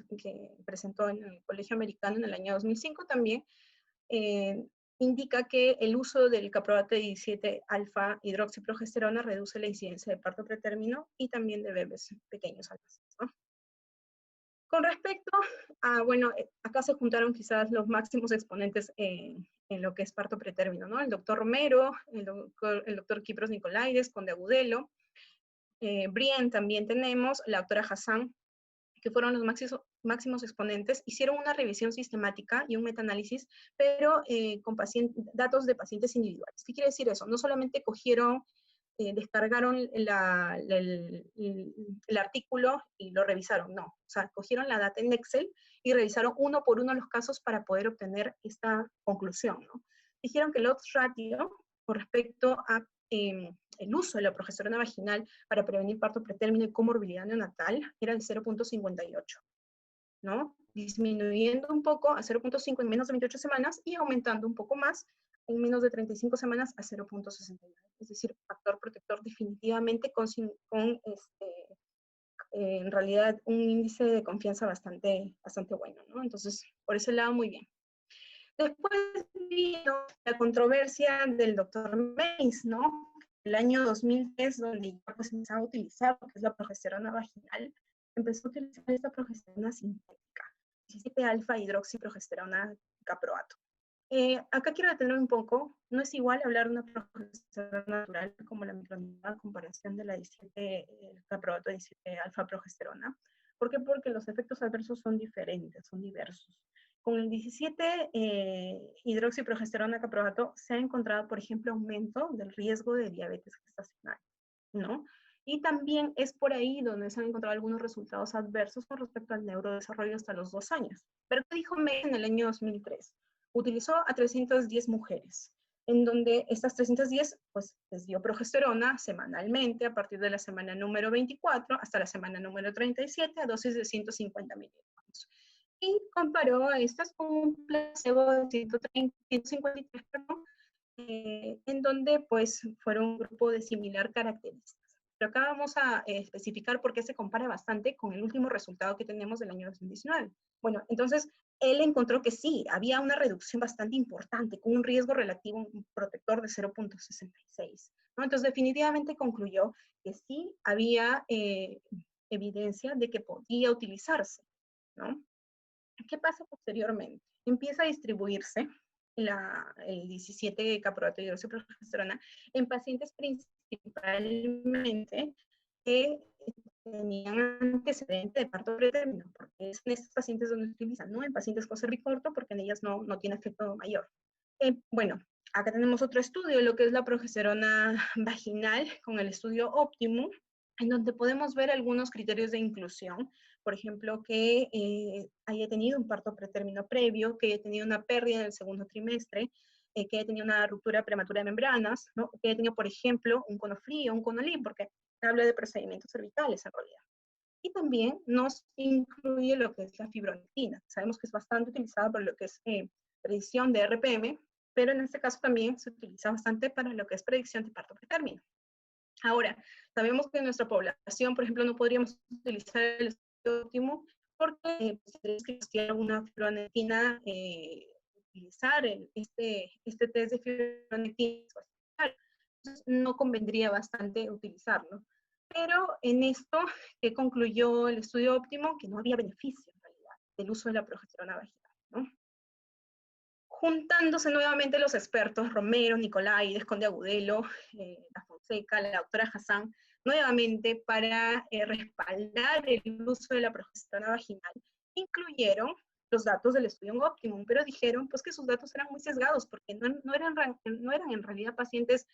presentó en el Colegio Americano en el año 2005 también, indica que el uso del caproato de 17 alfa hidroxiprogesterona reduce la incidencia de parto pretérmino y también de bebés pequeños almacenes, ¿no? Con respecto a, bueno, acá se juntaron quizás los máximos exponentes en lo que es parto pretérmino, ¿no? El doctor Romero, el doctor Kipros Nicolaides, Conde Agudelo, Brien también tenemos, la doctora Hassan, que fueron los máximos exponentes, hicieron una revisión sistemática y un metaanálisis, pero con datos de pacientes individuales. ¿Qué quiere decir eso? No solamente cogieron, descargaron el artículo y lo revisaron, no. O sea, cogieron la data en Excel y revisaron uno por uno los casos para poder obtener esta conclusión, ¿no? Dijeron que el odds ratio con respecto a el uso de la progesterona vaginal para prevenir parto pretérmino y comorbilidad neonatal era de 0.58, ¿no? Disminuyendo un poco a 0.5 en menos de 28 semanas y aumentando un poco más en menos de 35 semanas a 0.69. Es decir, factor protector definitivamente en realidad un índice de confianza bastante bueno, ¿no? Entonces, por ese lado, muy bien. Después vino la controversia del doctor Mays, ¿no? El año 2003, donde ya pues empezaba a utilizar lo que es la progesterona vaginal, empezó a utilizar esta progesterona sintética, 17 alfa hidroxiprogesterona caproato. Acá quiero detenerme un poco, no es igual hablar de una progesterona natural como la micronidad a comparación de la 17 caproato 17 alfa progesterona. ¿Por qué? Porque los efectos adversos son diferentes, son diversos. Con el 17 hidroxiprogesterona caproato se ha encontrado, por ejemplo, aumento del riesgo de diabetes gestacional, ¿no? Y también es por ahí donde se han encontrado algunos resultados adversos con respecto al neurodesarrollo hasta los 2 años. Pero ¿qué dijo May en el año 2003? Utilizó a 310 mujeres, en donde estas 310 pues les dio progesterona semanalmente a partir de la semana número 24 hasta la semana número 37 a dosis de 150 miligramos. Y comparó a estas con un placebo de 153, perdón, en donde pues fueron un grupo de similar características. Pero acá vamos a especificar por qué se compara bastante con el último resultado que tenemos del año 2019. Bueno, entonces él encontró que sí, había una reducción bastante importante, con un riesgo relativo, un protector de 0.66, ¿no? Entonces definitivamente concluyó que sí había evidencia de que podía utilizarse, ¿no? ¿Qué pasa posteriormente? Empieza a distribuirse el 17 caproato de hidroxiprogesterona en pacientes principalmente que tenían antecedente de parto pretérmino, porque es en estos pacientes donde se utilizan, no en pacientes con cervicorto, porque en ellas no tiene efecto mayor. Bueno, acá tenemos otro estudio, lo que es la progesterona vaginal, con el estudio Optimum, en donde podemos ver algunos criterios de inclusión, por ejemplo, que haya tenido un parto pretérmino previo, que haya tenido una pérdida en el segundo trimestre, que haya tenido una ruptura prematura de membranas, ¿no? Que haya tenido, por ejemplo, un cono frío, un conolín, porque habla de procedimientos cervicales en realidad. Y también nos incluye lo que es la fibronectina. Sabemos que es bastante utilizada por lo que es predicción de RPM, pero en este caso también se utiliza bastante para lo que es predicción de parto pretérmino. Ahora, sabemos que en nuestra población, por ejemplo, no podríamos utilizar el estudio óptimo porque es que existiera una fibronectina, utilizar este test de fibronectina, entonces no convendría bastante utilizarlo. Pero en esto que concluyó el estudio óptimo, que no había beneficio en realidad del uso de la progesterona vaginal, ¿no? Juntándose nuevamente los expertos, Romero, Nicolaides, Conde Agudelo, La Fonseca, la doctora Hassan, nuevamente para respaldar el uso de la progesterona vaginal, incluyeron los datos del estudio Optimum, pero dijeron pues, que sus datos eran muy sesgados, porque no eran en realidad pacientes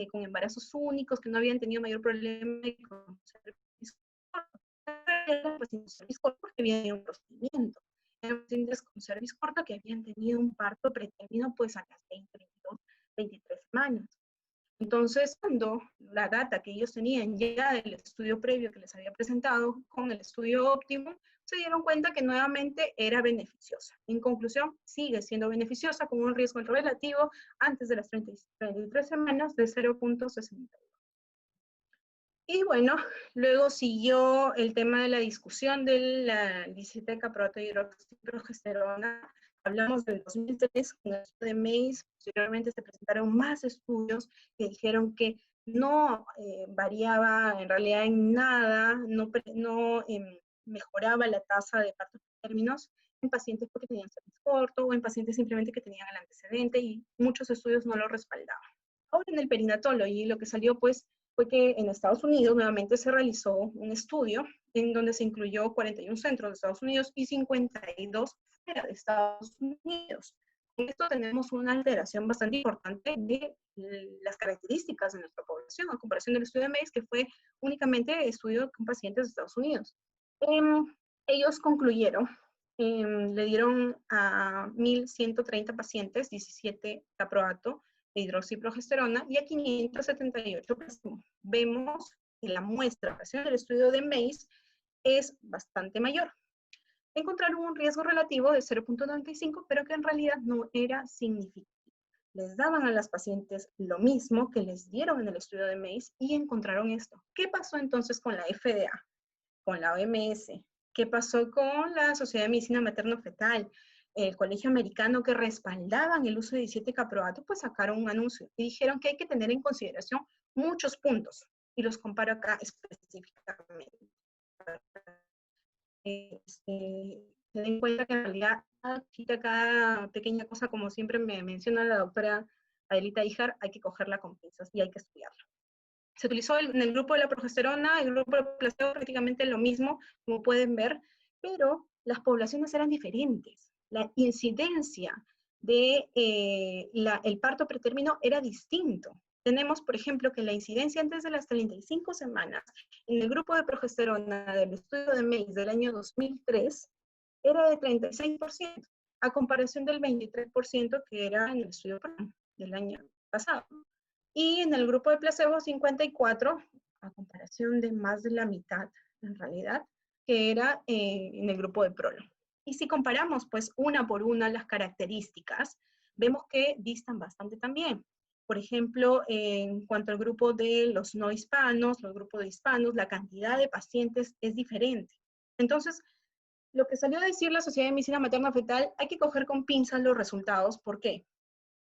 con embarazos únicos, que no habían tenido mayor problema con cerviz corto, porque había tenido un procedimiento. Pacientes con cerviz corto que habían tenido un parto pretérmino pues a las 22, 23 semanas. Entonces, cuando la data que ellos tenían ya del estudio previo que les había presentado con el estudio óptimo, se dieron cuenta que nuevamente era beneficiosa. En conclusión, sigue siendo beneficiosa con un riesgo relativo antes de las 33 semanas de 0.62. Y bueno, luego siguió el tema de la discusión de la 17 caproato hidroxiprogesterona hablamos del 2003, con el estudio de Mace, posteriormente se presentaron más estudios que dijeron que no variaba en realidad en nada, no mejoraba la tasa de partos términos en pacientes porque tenían cervix corto o en pacientes simplemente que tenían el antecedente, y muchos estudios no lo respaldaban. Ahora en el perinatology lo que salió pues fue que en Estados Unidos nuevamente se realizó un estudio en donde se incluyó 41 centros de Estados Unidos y 52 fuera de Estados Unidos. Con esto tenemos una alteración bastante importante de las características de nuestra población, a comparación del estudio de Mace, que fue únicamente estudio con pacientes de Estados Unidos. Ellos concluyeron, le dieron a 1.130 pacientes 17 caproato de hidroxiprogesterona y a 578 placebo. Vemos que la muestra del estudio de Mace es bastante mayor. Encontraron un riesgo relativo de 0.95, pero que en realidad no era significativo. Les daban a las pacientes lo mismo que les dieron en el estudio de Mace y encontraron esto. ¿Qué pasó entonces con la FDA, con la OMS? ¿Qué pasó con la Sociedad de Medicina Materno-Fetal? El Colegio Americano, que respaldaban el uso de 17 caproato, pues sacaron un anuncio y dijeron que hay que tener en consideración muchos puntos, y los comparo acá específicamente. Se den cuenta que en realidad cada pequeña cosa, como siempre me menciona la doctora Adelita Ijar, hay que cogerla con pinzas y hay que estudiarla. Se utilizó en el grupo de la progesterona, el grupo de placebo, prácticamente lo mismo, como pueden ver, pero las poblaciones eran diferentes. La incidencia de el parto pretérmino era distinto. Tenemos, por ejemplo, que la incidencia antes de las 35 semanas en el grupo de progesterona del estudio de Mace del año 2003 era de 36%, a comparación del 23% que era en el estudio del año pasado. Y en el grupo de placebo 54, a comparación de más de la mitad, en realidad, que era en el grupo de prolo. Y si comparamos pues una por una las características, vemos que distan bastante también. Por ejemplo, en cuanto al grupo de los no hispanos, los grupos de hispanos, la cantidad de pacientes es diferente. Entonces, lo que salió a decir la Sociedad de Medicina Materno-Fetal, hay que coger con pinzas los resultados. ¿Por qué?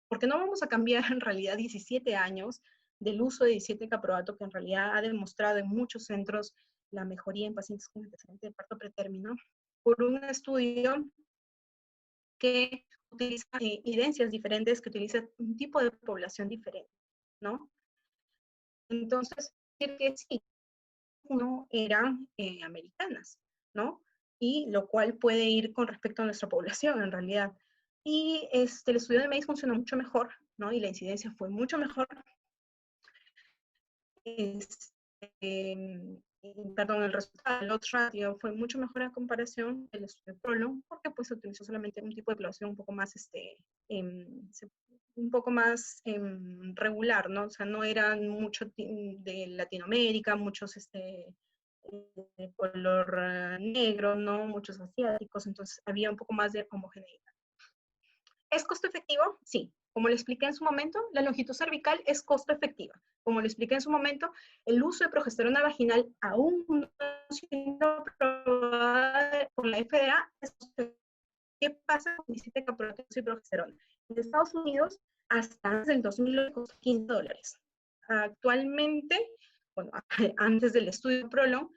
Porque no vamos a cambiar en realidad 17 años del uso de 17 caproato, que en realidad ha demostrado en muchos centros la mejoría en pacientes con antecedente de parto pretérmino, por un estudio que utiliza evidencias diferentes, que utiliza un tipo de población diferente, ¿no? Entonces, decir que sí, no eran americanas, ¿no? Y lo cual puede ir con respecto a nuestra población, en realidad. Y el estudio de Mace funcionó mucho mejor, ¿no? Y la incidencia fue mucho mejor. Perdón, el resultado del odds ratio fue mucho mejor a comparación del estudio de Prolong, porque pues se utilizó solamente un tipo de población un poco más, regular, ¿no? O sea, no eran mucho de Latinoamérica, muchos de color negro, ¿no? Muchos asiáticos, entonces había un poco más de homogeneidad. ¿Es costo efectivo? Sí. Como le expliqué en su momento, la longitud cervical es costo efectiva. Como le expliqué en su momento, el uso de progesterona vaginal aún no siendo aprobada por la FDA. ¿Qué pasa con 17 caproato y progesterona? En Estados Unidos, hasta antes del 2000 costó $15. Actualmente, bueno, antes del estudio Prolong,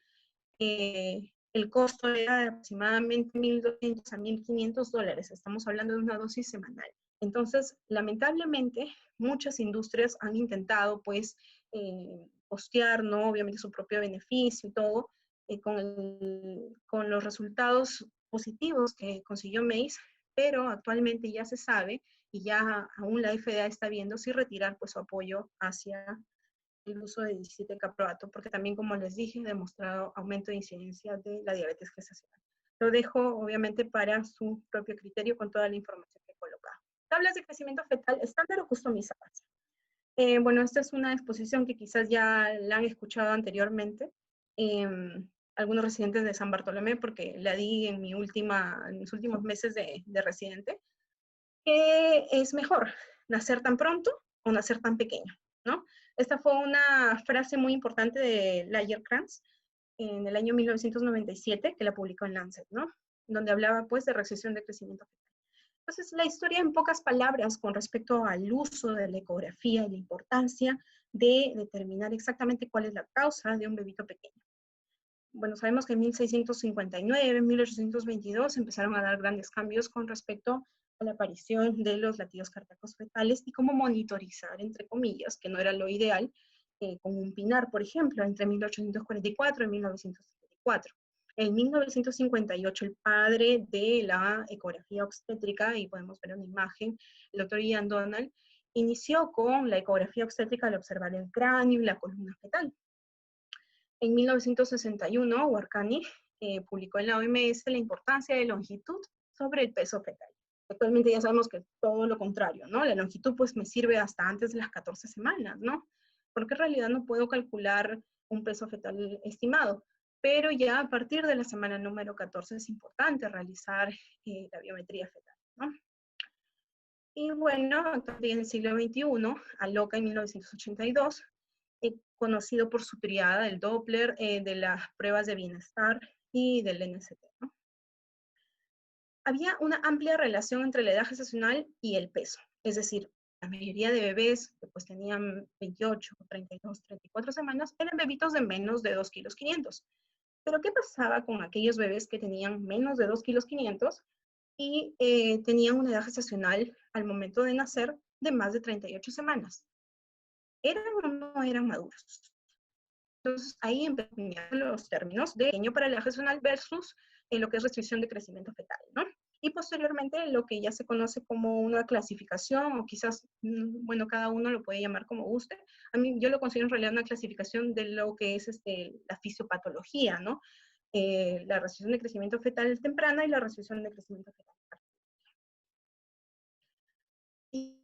el costo era de aproximadamente $1.200 a $1.500. Estamos hablando de una dosis semanal. Entonces, lamentablemente, muchas industrias han intentado, pues, postear, ¿no? Obviamente su propio beneficio y todo, con los resultados positivos que consiguió Mace, pero actualmente ya se sabe y ya aún la FDA está viendo si retirar, pues, su apoyo hacia el uso de 17 caproato, porque también, como les dije, ha demostrado aumento de incidencia de la diabetes gestacional. Lo dejo, obviamente, para su propio criterio con toda la información que he colocado. Tablas de crecimiento fetal estándar o customizadas. Bueno, esta es una exposición que quizás ya la han escuchado anteriormente. Algunos residentes de San Bartolomé, porque la di en mis últimos meses de residente. ¿Qué es mejor? ¿Nacer tan pronto o nacer tan pequeño? ¿No? Esta fue una frase muy importante de Lagerkrantz en el año 1997, que la publicó en Lancet, ¿no? Donde hablaba, pues, de recesión de crecimiento fetal. Entonces, la historia en pocas palabras con respecto al uso de la ecografía y la importancia de determinar exactamente cuál es la causa de un bebito pequeño. Bueno, sabemos que en 1659, 1822 empezaron a dar grandes cambios con respecto a la aparición de los latidos cardíacos fetales y cómo monitorizar, entre comillas, que no era lo ideal, con un pinar, por ejemplo, entre 1844 y 1954. En 1958, el padre de la ecografía obstétrica, y podemos ver una imagen, el doctor Ian Donald, inició con la ecografía obstétrica al observar el cráneo y la columna fetal. En 1961, Warkani publicó en la OMS la importancia de longitud sobre el peso fetal. Actualmente ya sabemos que es todo lo contrario, ¿no? La longitud pues me sirve hasta antes de las 14 semanas, ¿no? Porque en realidad no puedo calcular un peso fetal estimado, pero ya a partir de la semana número 14 es importante realizar la biometría fetal, ¿no? Y bueno, también en el siglo XXI, Aloca en 1982, conocido por su triada del Doppler, de las pruebas de bienestar y del NST, ¿no? Había una amplia relación entre la edad gestacional y el peso. Es decir, la mayoría de bebés que pues tenían 28, 32, 34 semanas eran bebitos de menos de 2,5 kilos. Pero ¿qué pasaba con aquellos bebés que tenían menos de 2,5 kilos y tenían una edad gestacional al momento de nacer de más de 38 semanas? ¿Eran o no eran maduros? Entonces, ahí empezaron los términos de pequeño para la gestacional versus lo que es restricción de crecimiento fetal, ¿no? Y posteriormente lo que ya se conoce como una clasificación, o quizás, bueno, cada uno lo puede llamar como guste. A mí, yo lo considero en realidad una clasificación de lo que es la fisiopatología, ¿no? La restricción de crecimiento fetal temprana y la restricción de crecimiento fetal tardío. Y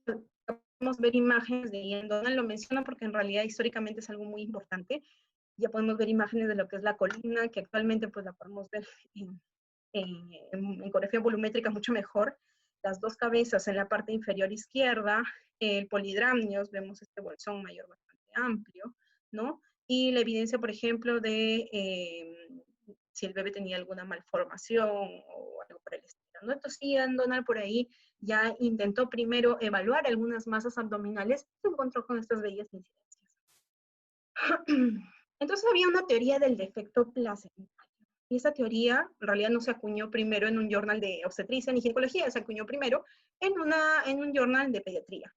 podemos ver imágenes de Ian Donald, lo menciono porque en realidad históricamente es algo muy importante. Ya podemos ver imágenes de lo que es la columna, que actualmente pues la podemos ver en ecografía volumétrica mucho mejor. Las dos cabezas en la parte inferior izquierda, el polidramnios, vemos este bolsón mayor bastante amplio, ¿no? Y la evidencia, por ejemplo, de si el bebé tenía alguna malformación o algo por el estilo, ¿no? Entonces, Ian Donald por ahí ya intentó primero evaluar algunas masas abdominales y se encontró con estas bellas incidencias. Entonces había una teoría del defecto placentario. Y esa teoría en realidad no se acuñó primero en un journal de obstetricia ni ginecología, se acuñó primero en un journal de pediatría.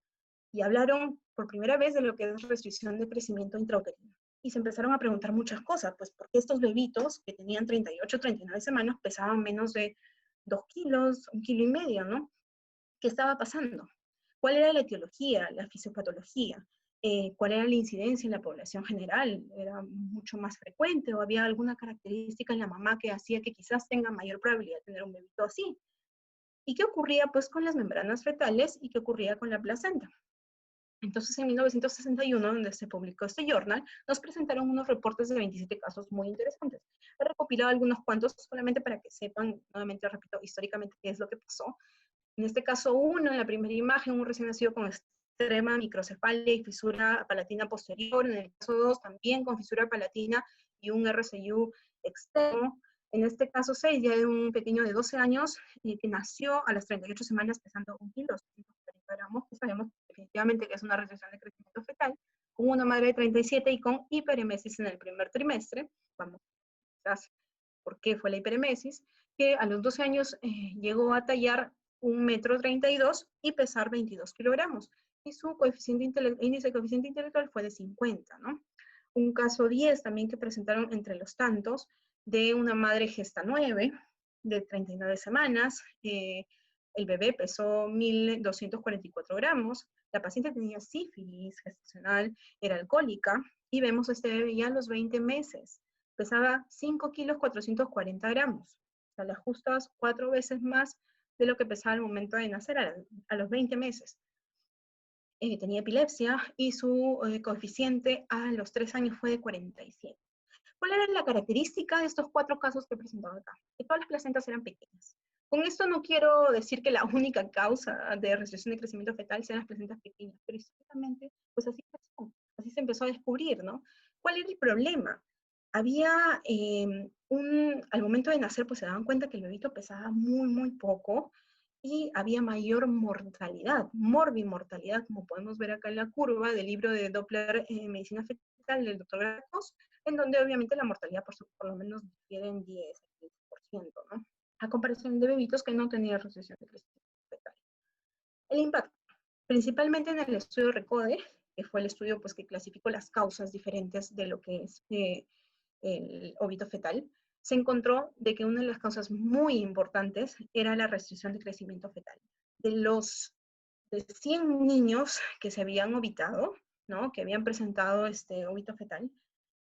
Y hablaron por primera vez de lo que es restricción de crecimiento intrauterino. Y se empezaron a preguntar muchas cosas, pues porque estos bebitos que tenían 38, 39 semanas pesaban menos de 2 kilos, 1,5 kilos, ¿no? ¿Qué estaba pasando? ¿Cuál era la etiología, la fisiopatología? ¿Cuál era la incidencia en la población general? ¿Era mucho más frecuente o había alguna característica en la mamá que hacía que quizás tenga mayor probabilidad de tener un bebito así? ¿Y qué ocurría pues con las membranas fetales y qué ocurría con la placenta? Entonces, en 1961, donde se publicó este journal, nos presentaron unos reportes de 27 casos muy interesantes. He recopilado algunos cuantos solamente para que sepan, nuevamente repito, históricamente qué es lo que pasó. En este caso, en la primera imagen, un recién nacido con extrema microcefalia y fisura palatina posterior. En el caso 2, también con fisura palatina y un RCU externo. En este caso 6, ya de un pequeño de 12 años que nació a las 38 semanas pesando 1 kilo, 240 gramos, que sabemos definitivamente que es una restricción de crecimiento fetal, con una madre de 37 y con hiperemesis en el primer trimestre. Vamos, quizás, ¿por qué fue la hiperemesis? Que a los 12 años llegó a tallar 1,32 m y pesar 22 kilogramos. Y su índice de coeficiente intelectual fue de 50, ¿no? Un caso 10 también que presentaron entre los tantos, de una madre gesta 9, de 39 semanas. El bebé pesó 1,244 gramos. La paciente tenía sífilis gestacional, era alcohólica, y vemos a este bebé ya a los 20 meses. Pesaba 5 kilos 440 gramos. O sea, le ajustas 4 veces más de lo que pesaba al momento de nacer, a los 20 meses. Tenía epilepsia y su coeficiente a los 3 años fue de 47. ¿Cuál era la característica de estos 4 casos que he presentado acá? Que todas las placentas eran pequeñas. Con esto no quiero decir que la única causa de restricción de crecimiento fetal sean las placentas pequeñas, pero históricamente, pues así pasó, así se empezó a descubrir, ¿no? ¿Cuál era el problema? Había al momento de nacer, pues se daban cuenta que el bebito pesaba muy, muy poco, y había mayor mortalidad, morbimortalidad, como podemos ver acá en la curva del libro de Doppler Medicina Fetal del Dr. Gracos, en donde obviamente la mortalidad por lo menos difiere en 10, 15%, ¿no? A comparación de bebitos que no tenían recesión de crecimiento fetal. El impacto, principalmente en el estudio RECODE, que fue el estudio pues, que clasificó las causas diferentes de lo que es el óbito fetal, se encontró de que una de las causas muy importantes era la restricción de crecimiento fetal. De 100 niños que se habían obitado, ¿no? Que habían presentado este óbito fetal,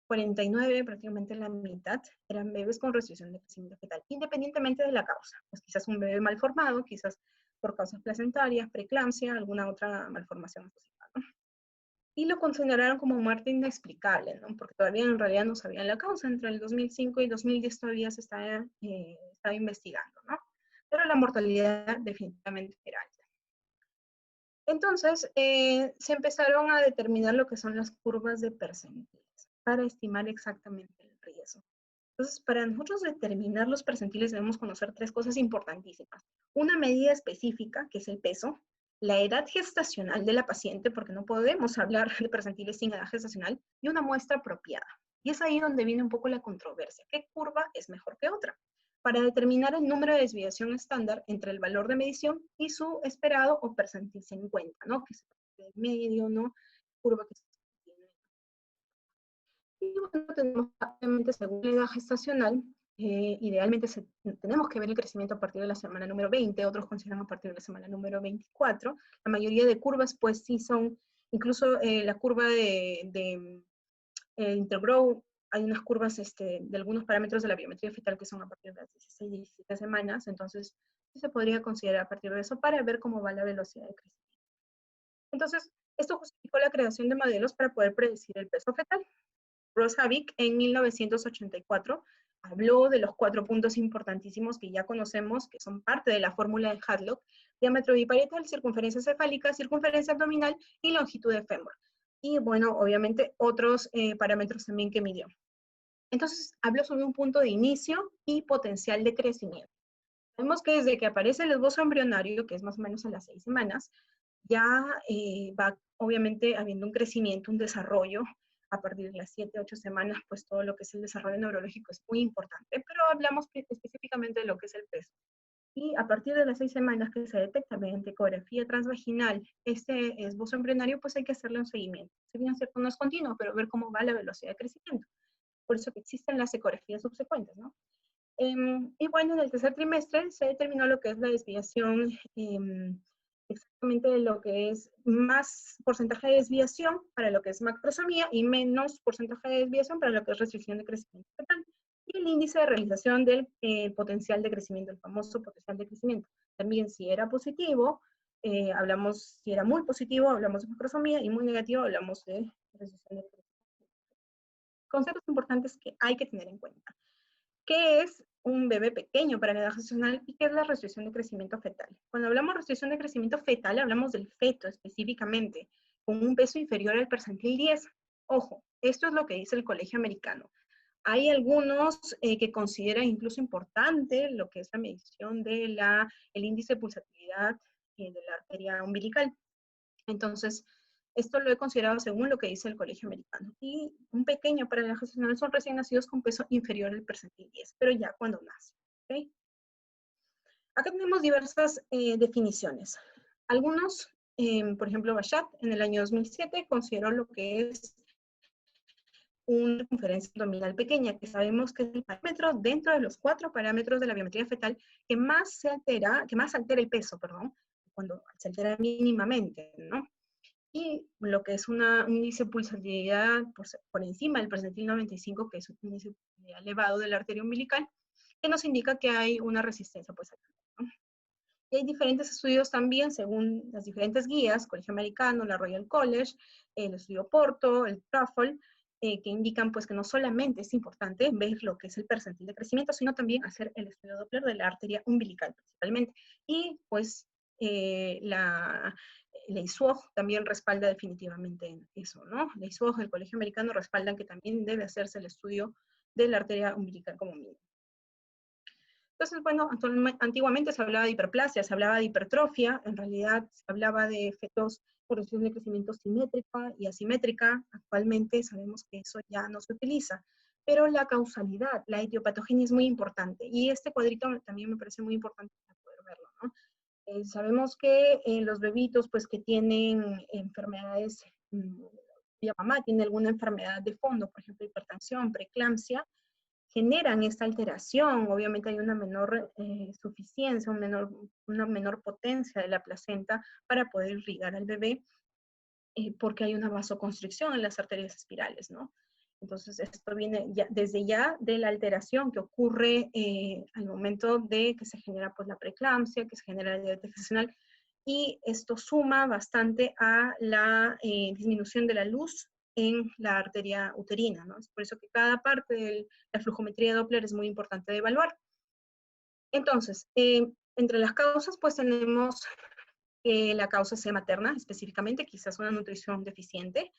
49, prácticamente la mitad, eran bebés con restricción de crecimiento fetal, independientemente de la causa. Pues quizás un bebé mal formado, quizás por causas placentarias, preeclampsia, alguna otra malformación asociada, ¿no? Y lo consideraron como muerte inexplicable, ¿no? Porque todavía en realidad no sabían la causa. Entre el 2005 y 2010 todavía se estaba investigando, ¿no? Pero la mortalidad definitivamente era alta. Entonces, se empezaron a determinar lo que son las curvas de percentiles para estimar exactamente el riesgo. Entonces, para nosotros determinar los percentiles debemos conocer tres cosas importantísimas. Una medida específica, que es el peso, la edad gestacional de la paciente, porque no podemos hablar de percentiles sin edad gestacional, y una muestra apropiada. Y es ahí donde viene un poco la controversia. ¿Qué curva es mejor que otra? Para determinar el número de desviación estándar entre el valor de medición y su esperado o percentil 50, ¿no? Que es el medio, ¿no? Curva que se tiene. Y bueno, tenemos obviamente según la edad gestacional, idealmente tenemos que ver el crecimiento a partir de la semana número 20, otros consideran a partir de la semana número 24. La mayoría de curvas pues sí son, incluso la curva de Intergrow, hay unas curvas de algunos parámetros de la biometría fetal que son a partir de las 16, 17 semanas, entonces sí se podría considerar a partir de eso para ver cómo va la velocidad de crecimiento. Entonces, esto justificó la creación de modelos para poder predecir el peso fetal. Rosavik en 1984 habló de los 4 puntos importantísimos que ya conocemos, que son parte de la fórmula de Hadlock: diámetro biparietal, circunferencia cefálica, circunferencia abdominal y longitud de fémur. Y bueno, obviamente otros parámetros también que midió. Entonces, habló sobre un punto de inicio y potencial de crecimiento. Vemos que desde que aparece el esbozo embrionario, que es más o menos a las 6 semanas, ya va obviamente habiendo un crecimiento, un desarrollo. A partir de las 7, 8 semanas, pues todo lo que es el desarrollo neurológico es muy importante, pero hablamos específicamente de lo que es el peso. Y a partir de las 6 semanas que se detecta mediante ecografía transvaginal este esbozo embrionario, pues hay que hacerle un seguimiento. Si bien es cierto, no es continuo, pero ver cómo va la velocidad de crecimiento. Por eso que existen las ecografías subsecuentes, ¿no? Y bueno, en el tercer trimestre se determinó lo que es la desviación, exactamente de lo que es más porcentaje de desviación para lo que es macrosomía y menos porcentaje de desviación para lo que es restricción de crecimiento fetal. Y el índice de realización del potencial de crecimiento, el famoso potencial de crecimiento. También si era positivo, hablamos, si era muy positivo, hablamos de macrosomía, y muy negativo, hablamos de restricción de crecimiento. Conceptos importantes que hay que tener en cuenta. ¿Qué es un bebé pequeño para la edad gestacional y qué es la restricción de crecimiento fetal? Cuando hablamos de restricción de crecimiento fetal, hablamos del feto específicamente, con un peso inferior al percentil 10. Ojo, esto es lo que dice el Colegio Americano. Hay algunos que consideran incluso importante lo que es la medición de el índice de pulsatividad de la arteria umbilical. Entonces, esto lo he considerado según lo que dice el Colegio Americano. Y un pequeño para la gestacional son recién nacidos con peso inferior al percentil 10, pero ya cuando nace. ¿Okay? Acá tenemos diversas definiciones. Algunos, por ejemplo, Bachat en el año 2007 consideró lo que es una circunferencia abdominal pequeña, que sabemos que es el parámetro dentro de los 4 parámetros de la biometría fetal que más altera el peso, perdón, cuando se altera mínimamente, ¿no? Y lo que es un índice de pulsatividad por encima del percentil 95, que es un índice elevado de la arteria umbilical, que nos indica que hay una resistencia pulsatoria, ¿no? Y hay diferentes estudios también, según las diferentes guías, Colegio Americano, la Royal College, el estudio Porto, el TRAFL, que indican pues que no solamente es importante ver lo que es el percentil de crecimiento, sino también hacer el estudio Doppler de la arteria umbilical principalmente. Y pues la ISUOG también respalda definitivamente eso, ¿no? La ISUOG, el Colegio Americano, respaldan que también debe hacerse el estudio de la arteria umbilical como mínimo. Entonces, bueno, antiguamente se hablaba de hiperplasia, se hablaba de hipertrofia, en realidad se hablaba de fetos por restricción de crecimiento simétrica y asimétrica. Actualmente sabemos que eso ya no se utiliza, pero la causalidad, la etiopatogenia es muy importante, y este cuadrito también me parece muy importante para poder verlo, ¿no? Sabemos que los bebitos, pues, que tienen enfermedades, cuya mamá tiene alguna enfermedad de fondo, por ejemplo, hipertensión, preeclampsia, generan esta alteración. Obviamente hay una menor suficiencia, una menor potencia de la placenta para poder irrigar al bebé, porque hay una vasoconstricción en las arterias espirales, ¿no? Entonces, esto viene desde ya de la alteración que ocurre al momento de que se genera, pues, la preeclampsia, que se genera la diabetes gestacional, y esto suma bastante a la disminución de la luz en la arteria uterina, ¿no? Es por eso que cada parte de la flujometría Doppler es muy importante de evaluar. Entonces, entre las causas, pues tenemos la causa sea materna, específicamente, quizás una nutrición deficiente,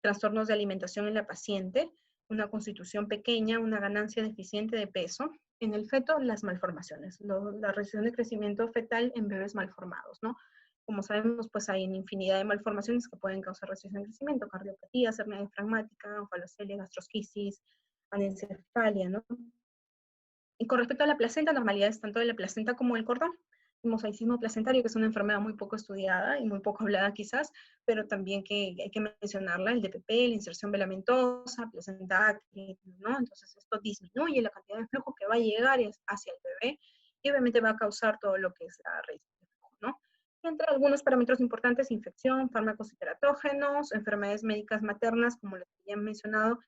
trastornos de alimentación en la paciente, una constitución pequeña, una ganancia deficiente de peso. En el feto, las malformaciones, la restricción de crecimiento fetal en bebés malformados, ¿no? Como sabemos, pues hay una infinidad de malformaciones que pueden causar restricción de crecimiento: cardiopatía, hernia diafragmática, onfalocelia, gastrosquisis, anencefalia, ¿no? Y con respecto a la placenta, normalidades tanto de la placenta como del cordón. Mosaicismo placentario, que es una enfermedad muy poco estudiada y muy poco hablada quizás, pero también que hay que mencionarla: el DPP, la inserción velamentosa, placenta acre, ¿no? Entonces esto disminuye la cantidad de flujo que va a llegar hacia el bebé, y obviamente va a causar todo lo que es la raíz de flujo, ¿no? Entre algunos parámetros importantes: infección, fármacos y teratógenos, enfermedades médicas maternas, como les había mencionado,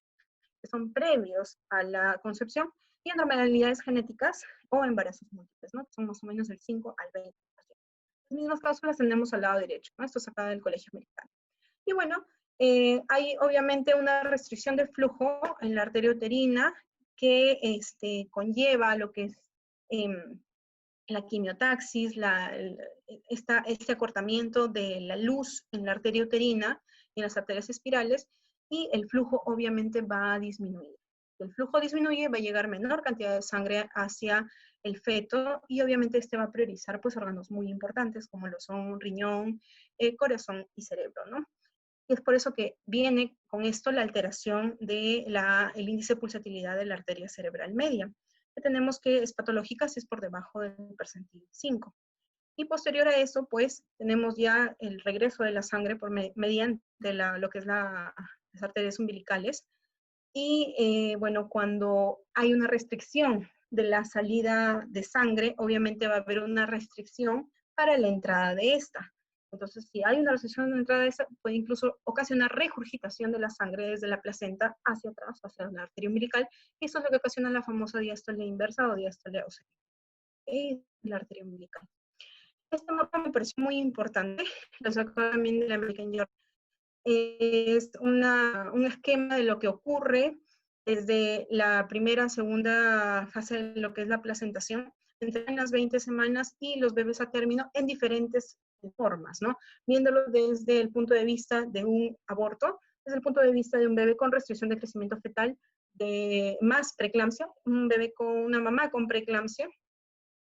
que son previos a la concepción, y anormalidades genéticas o embarazos múltiples, ¿no? Son más o menos del 5 al 20%. Las mismas causas las tenemos al lado derecho, ¿no? Esto es acá del Colegio Americano. Y bueno, hay obviamente una restricción de flujo en la arteria uterina que conlleva lo que es la quimiotaxis, este acortamiento de la luz en la arteria uterina y en las arterias espirales, y el flujo obviamente va a disminuir. Si el flujo disminuye, va a llegar menor cantidad de sangre hacia el feto, y obviamente este va a priorizar, pues, órganos muy importantes como lo son riñón, corazón y cerebro, ¿no? Y es por eso que viene con esto la alteración del índice de pulsatilidad de la arteria cerebral media, que tenemos que es patológica si es por debajo del percentil 5. Y posterior a eso, pues, tenemos ya el regreso de la sangre mediante lo que es las arterias umbilicales. Y bueno, cuando hay una restricción de la salida de sangre, obviamente va a haber una restricción para la entrada de esta. Entonces, si hay una restricción en la entrada de esta, puede incluso ocasionar regurgitación de la sangre desde la placenta hacia atrás, hacia la arteria umbilical, y eso es lo que ocasiona la famosa diástole inversa o diástole ausente en la arteria umbilical. Este mapa me pareció muy importante, lo sacó también de la American Journal. Es un esquema de lo que ocurre desde la primera, segunda fase de lo que es la placentación, entre las 20 semanas y los bebés a término, en diferentes formas, ¿no? Viéndolo desde el punto de vista de un aborto, desde el punto de vista de un bebé con restricción de crecimiento fetal, más preeclampsia, un bebé con una mamá con preeclampsia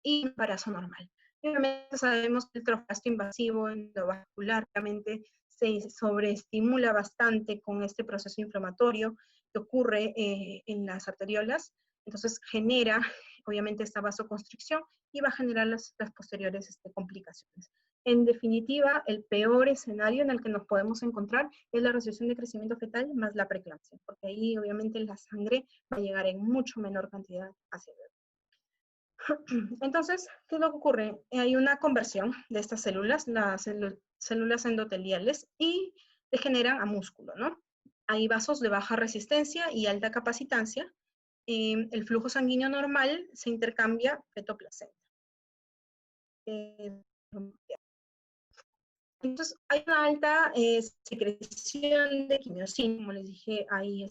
y embarazo normal. Obviamente sabemos que el trofasto invasivo endovascular realmente se sobreestimula bastante con este proceso inflamatorio que ocurre en las arteriolas. Entonces genera obviamente esta vasoconstricción y va a generar las posteriores complicaciones. En definitiva, el peor escenario en el que nos podemos encontrar es la restricción de crecimiento fetal más la preeclampsia, porque ahí obviamente la sangre va a llegar en mucho menor cantidad hacia el bebé. Entonces, ¿qué es lo que ocurre? Hay una conversión de estas células, las células endoteliales, y degeneran a músculo, ¿no? Hay vasos de baja resistencia y alta capacitancia. El flujo sanguíneo normal se intercambia feto-placenta. Entonces, hay una alta secreción de quimiosina, como les dije, hay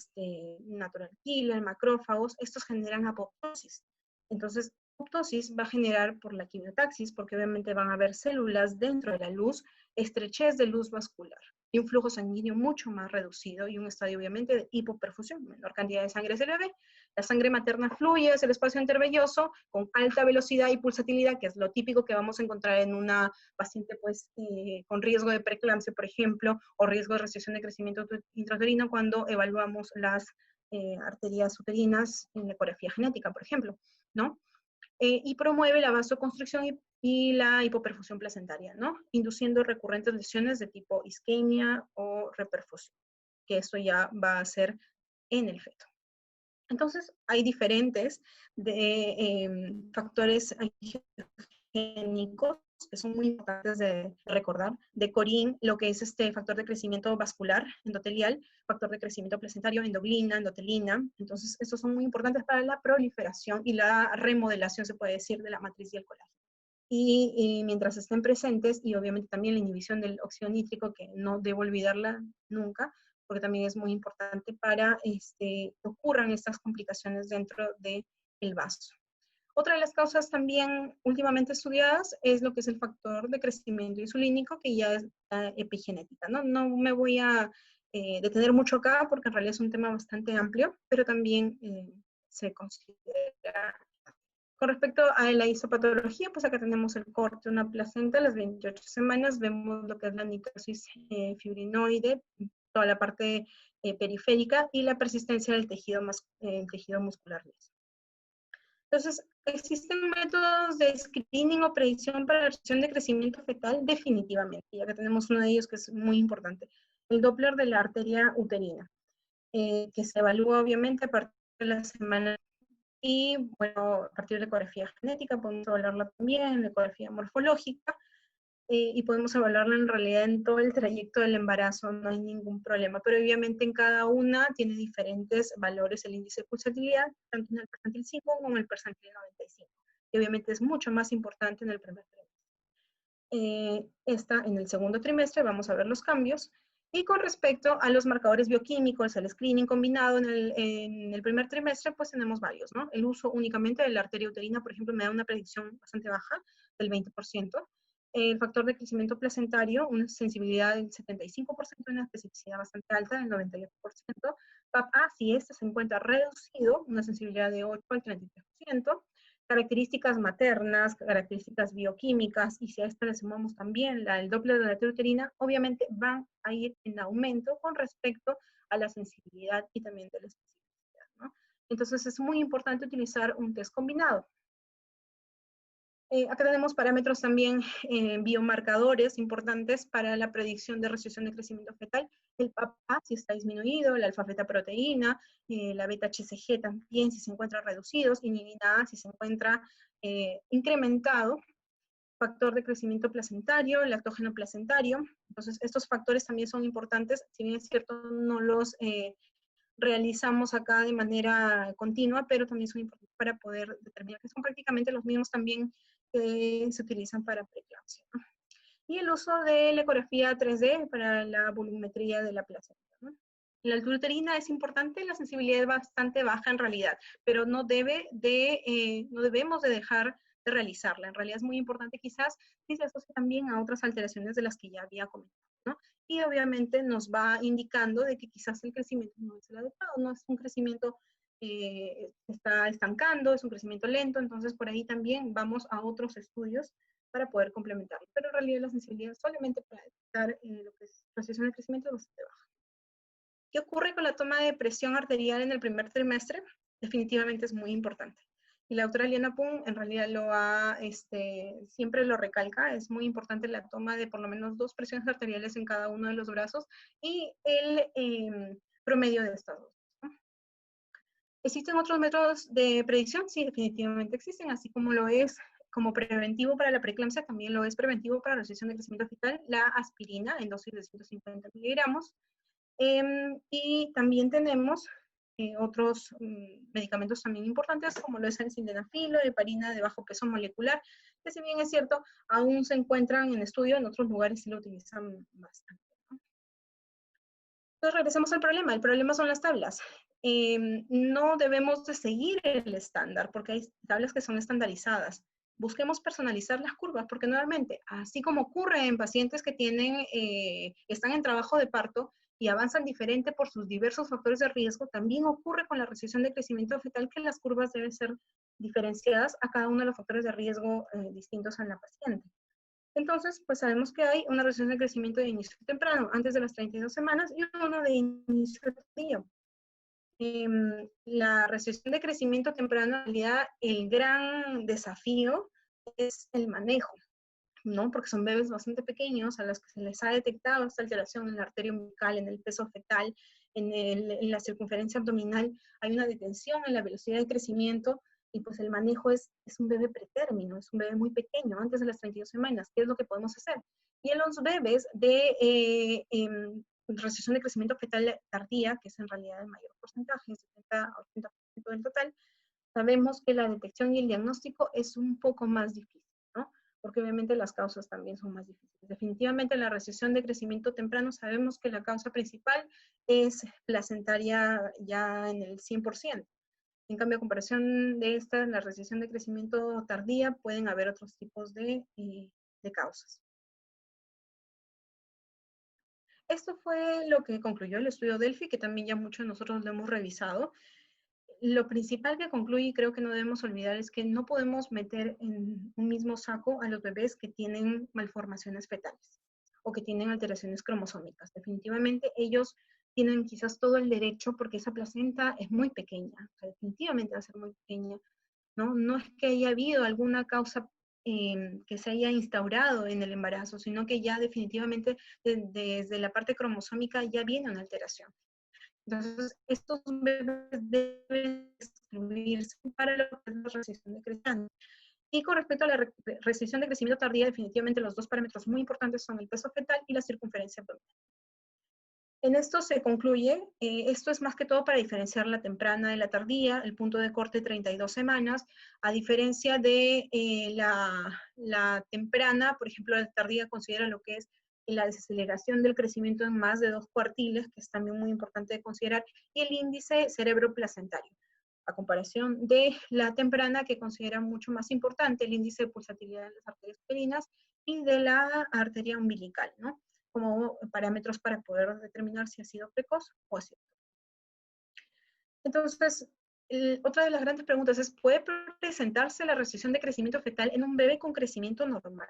natural killer, macrófagos, estos generan apoptosis. Entonces, apoptosis va a generar por la quimiotaxis, porque obviamente van a haber células dentro de la luz, estrechez de luz vascular. y un flujo sanguíneo mucho más reducido y un estadio obviamente de hipoperfusión, menor cantidad de sangre hacia el bebé. La sangre materna fluye hacia el espacio intervelloso con alta velocidad y pulsatilidad, que es lo típico que vamos a encontrar en una paciente pues, con riesgo de preeclampsia, por ejemplo, o riesgo de restricción de crecimiento intrauterino cuando evaluamos las arterias uterinas en la ecografía genética, por ejemplo, ¿no? Y promueve la vasoconstricción y la hipoperfusión placentaria, ¿no? Induciendo recurrentes lesiones de tipo isquemia o reperfusión, que esto ya va a ser en el feto. Entonces, hay diferentes factores angiogénicos que son muy importantes de recordar. De corín, lo que es este factor de crecimiento vascular endotelial, factor de crecimiento placentario, endoglina, endotelina. Entonces, estos son muy importantes para la proliferación y la remodelación, se puede decir, de la matriz y el colágeno. Y mientras estén presentes, y obviamente también la inhibición del óxido nítrico, que no debo olvidarla nunca, porque también es muy importante para que ocurran estas complicaciones dentro del vaso. Otra de las causas también últimamente estudiadas es lo que es el factor de crecimiento insulínico, que ya es epigenética, ¿no? No me voy a detener mucho acá porque en realidad es un tema bastante amplio, pero también se considera. Con respecto a la histopatología, pues acá tenemos el corte de una placenta a las 28 semanas, vemos lo que es la necrosis fibrinoide, toda la parte periférica y la persistencia del tejido muscular liso. Entonces, ¿existen métodos de screening o predicción para la restricción de crecimiento fetal? Definitivamente, ya que tenemos uno de ellos que es muy importante, el Doppler de la arteria uterina, que se evalúa obviamente a partir de la semana. Y bueno, a partir de la ecografía genética podemos evaluarla también, la ecografía morfológica, y podemos evaluarla en realidad en todo el trayecto del embarazo, no hay ningún problema, pero obviamente en cada una tiene diferentes valores el índice de pulsatilidad, tanto en el percentil 5 como en el percentil 95, y obviamente es mucho más importante en el primer trimestre. En el segundo trimestre vamos a ver los cambios, y con respecto a los marcadores bioquímicos, el screening combinado en el primer trimestre, pues tenemos varios, ¿no? El uso únicamente de la arteria uterina, por ejemplo, me da una predicción bastante baja, del 20%. El factor de crecimiento placentario, una sensibilidad del 75%, una especificidad bastante alta, del 98%. PAP-A, si este se encuentra reducido, una sensibilidad de 8 al 33%. Características maternas, características bioquímicas, y si a esto le sumamos también el Doppler de la arteria uterina, obviamente van a ir en aumento con respecto a la sensibilidad y también de la especificidad, ¿no? Entonces es muy importante utilizar un test combinado. Acá tenemos parámetros también, biomarcadores importantes para la predicción de restricción de crecimiento fetal. El PAP-A, si está disminuido, la alfa-fetoproteína, la beta-HCG también, si se encuentran reducidos, inhibina A, si se encuentra incrementado, factor de crecimiento placentario, lactógeno placentario. Entonces, estos factores también son importantes, si bien es cierto, no los realizamos acá de manera continua, pero también son importantes para poder determinar que son prácticamente los mismos también que se utilizan para preeclampsia, ¿no? Y el uso de la ecografía 3D para la volumetría de la placenta, ¿no? La altura uterina es importante, la sensibilidad es bastante baja en realidad, pero no debemos de dejar de realizarla. En realidad es muy importante quizás si se asocia también a otras alteraciones de las que ya había comentado, ¿no? Y obviamente nos va indicando de que quizás el crecimiento no es el adecuado, no es un crecimiento está estancando, es un crecimiento lento, entonces por ahí también vamos a otros estudios para poder complementarlo. Pero en realidad la sensibilidad solamente para detectar lo que es restricción de crecimiento es bastante baja. ¿Qué ocurre con la toma de presión arterial en el primer trimestre? Definitivamente es muy importante. Y la doctora Liana Pun en realidad siempre lo recalca, es muy importante la toma de por lo menos 2 presiones arteriales en cada uno de los brazos y el promedio de estas dos, ¿no? ¿Existen otros métodos de predicción? Sí, definitivamente existen, así como lo es como preventivo para la preeclampsia, también lo es preventivo para la restricción de crecimiento fetal, la aspirina en dosis de 150 miligramos. Y también tenemos otros medicamentos también importantes, como lo es el sildenafil o heparina de bajo peso molecular, que si bien es cierto, aún se encuentran en estudio, en otros lugares sí lo utilizan bastante, ¿no? Entonces regresemos al problema. El problema son las tablas. No debemos de seguir el estándar, porque hay tablas que son estandarizadas. busquemos personalizar las curvas, porque nuevamente, así como ocurre en pacientes que tienen, están en trabajo de parto y avanzan diferente por sus diversos factores de riesgo, también ocurre con la recesión de crecimiento fetal que las curvas deben ser diferenciadas a cada uno de los factores de riesgo distintos en la paciente. Entonces, pues sabemos que hay una recesión de crecimiento de inicio temprano, antes de las 32 semanas, y una de inicio tardío. La recesión de crecimiento temprano, en realidad, el gran desafío es el manejo, ¿no? Porque son bebés bastante pequeños a los que se les ha detectado esta alteración en la arteria umbilical, en el peso fetal, en la circunferencia abdominal. Hay una detención en la velocidad de crecimiento y pues el manejo es un bebé pretérmino, es un bebé muy pequeño, antes de las 32 semanas. ¿Qué es lo que podemos hacer? Y en los bebés de recesión de crecimiento fetal tardía, que es en realidad el mayor porcentaje, 70 a 80% del total, sabemos que la detección y el diagnóstico es un poco más difícil, ¿no? Porque obviamente las causas también son más difíciles. Definitivamente en la recesión de crecimiento temprano sabemos que la causa principal es placentaria ya en el 100%. En cambio, a comparación de esta, la recesión de crecimiento tardía, pueden haber otros tipos de causas. Esto fue lo que concluyó el estudio Delphi, que también ya muchos de nosotros lo hemos revisado. Lo principal que concluye, y creo que no debemos olvidar, es que no podemos meter en un mismo saco a los bebés que tienen malformaciones fetales o que tienen alteraciones cromosómicas. Definitivamente ellos tienen quizás todo el derecho porque esa placenta es muy pequeña, o sea, definitivamente va a ser muy pequeña, ¿no? No es que haya habido alguna causa que se haya instaurado en el embarazo, sino que ya definitivamente desde la parte cromosómica ya viene una alteración. Entonces, estos bebés deben excluirse para lo que es la recesión de crecimiento. Y con respecto a la recesión de crecimiento tardía, definitivamente los dos parámetros muy importantes son el peso fetal y la circunferencia abdominal. En esto se concluye, esto es más que todo para diferenciar la temprana de la tardía, el punto de corte 32 semanas, a diferencia de la temprana, por ejemplo, la tardía considera lo que es la desaceleración del crecimiento en más de 2 cuartiles, que es también muy importante de considerar, y el índice cerebroplacentario, a comparación de la temprana, que considera mucho más importante el índice de pulsatilidad de las arterias uterinas y de la arteria umbilical, ¿no? Como parámetros para poder determinar si ha sido precoz o ha sido. Entonces, otra de las grandes preguntas es, ¿puede presentarse la recesión de crecimiento fetal en un bebé con crecimiento normal?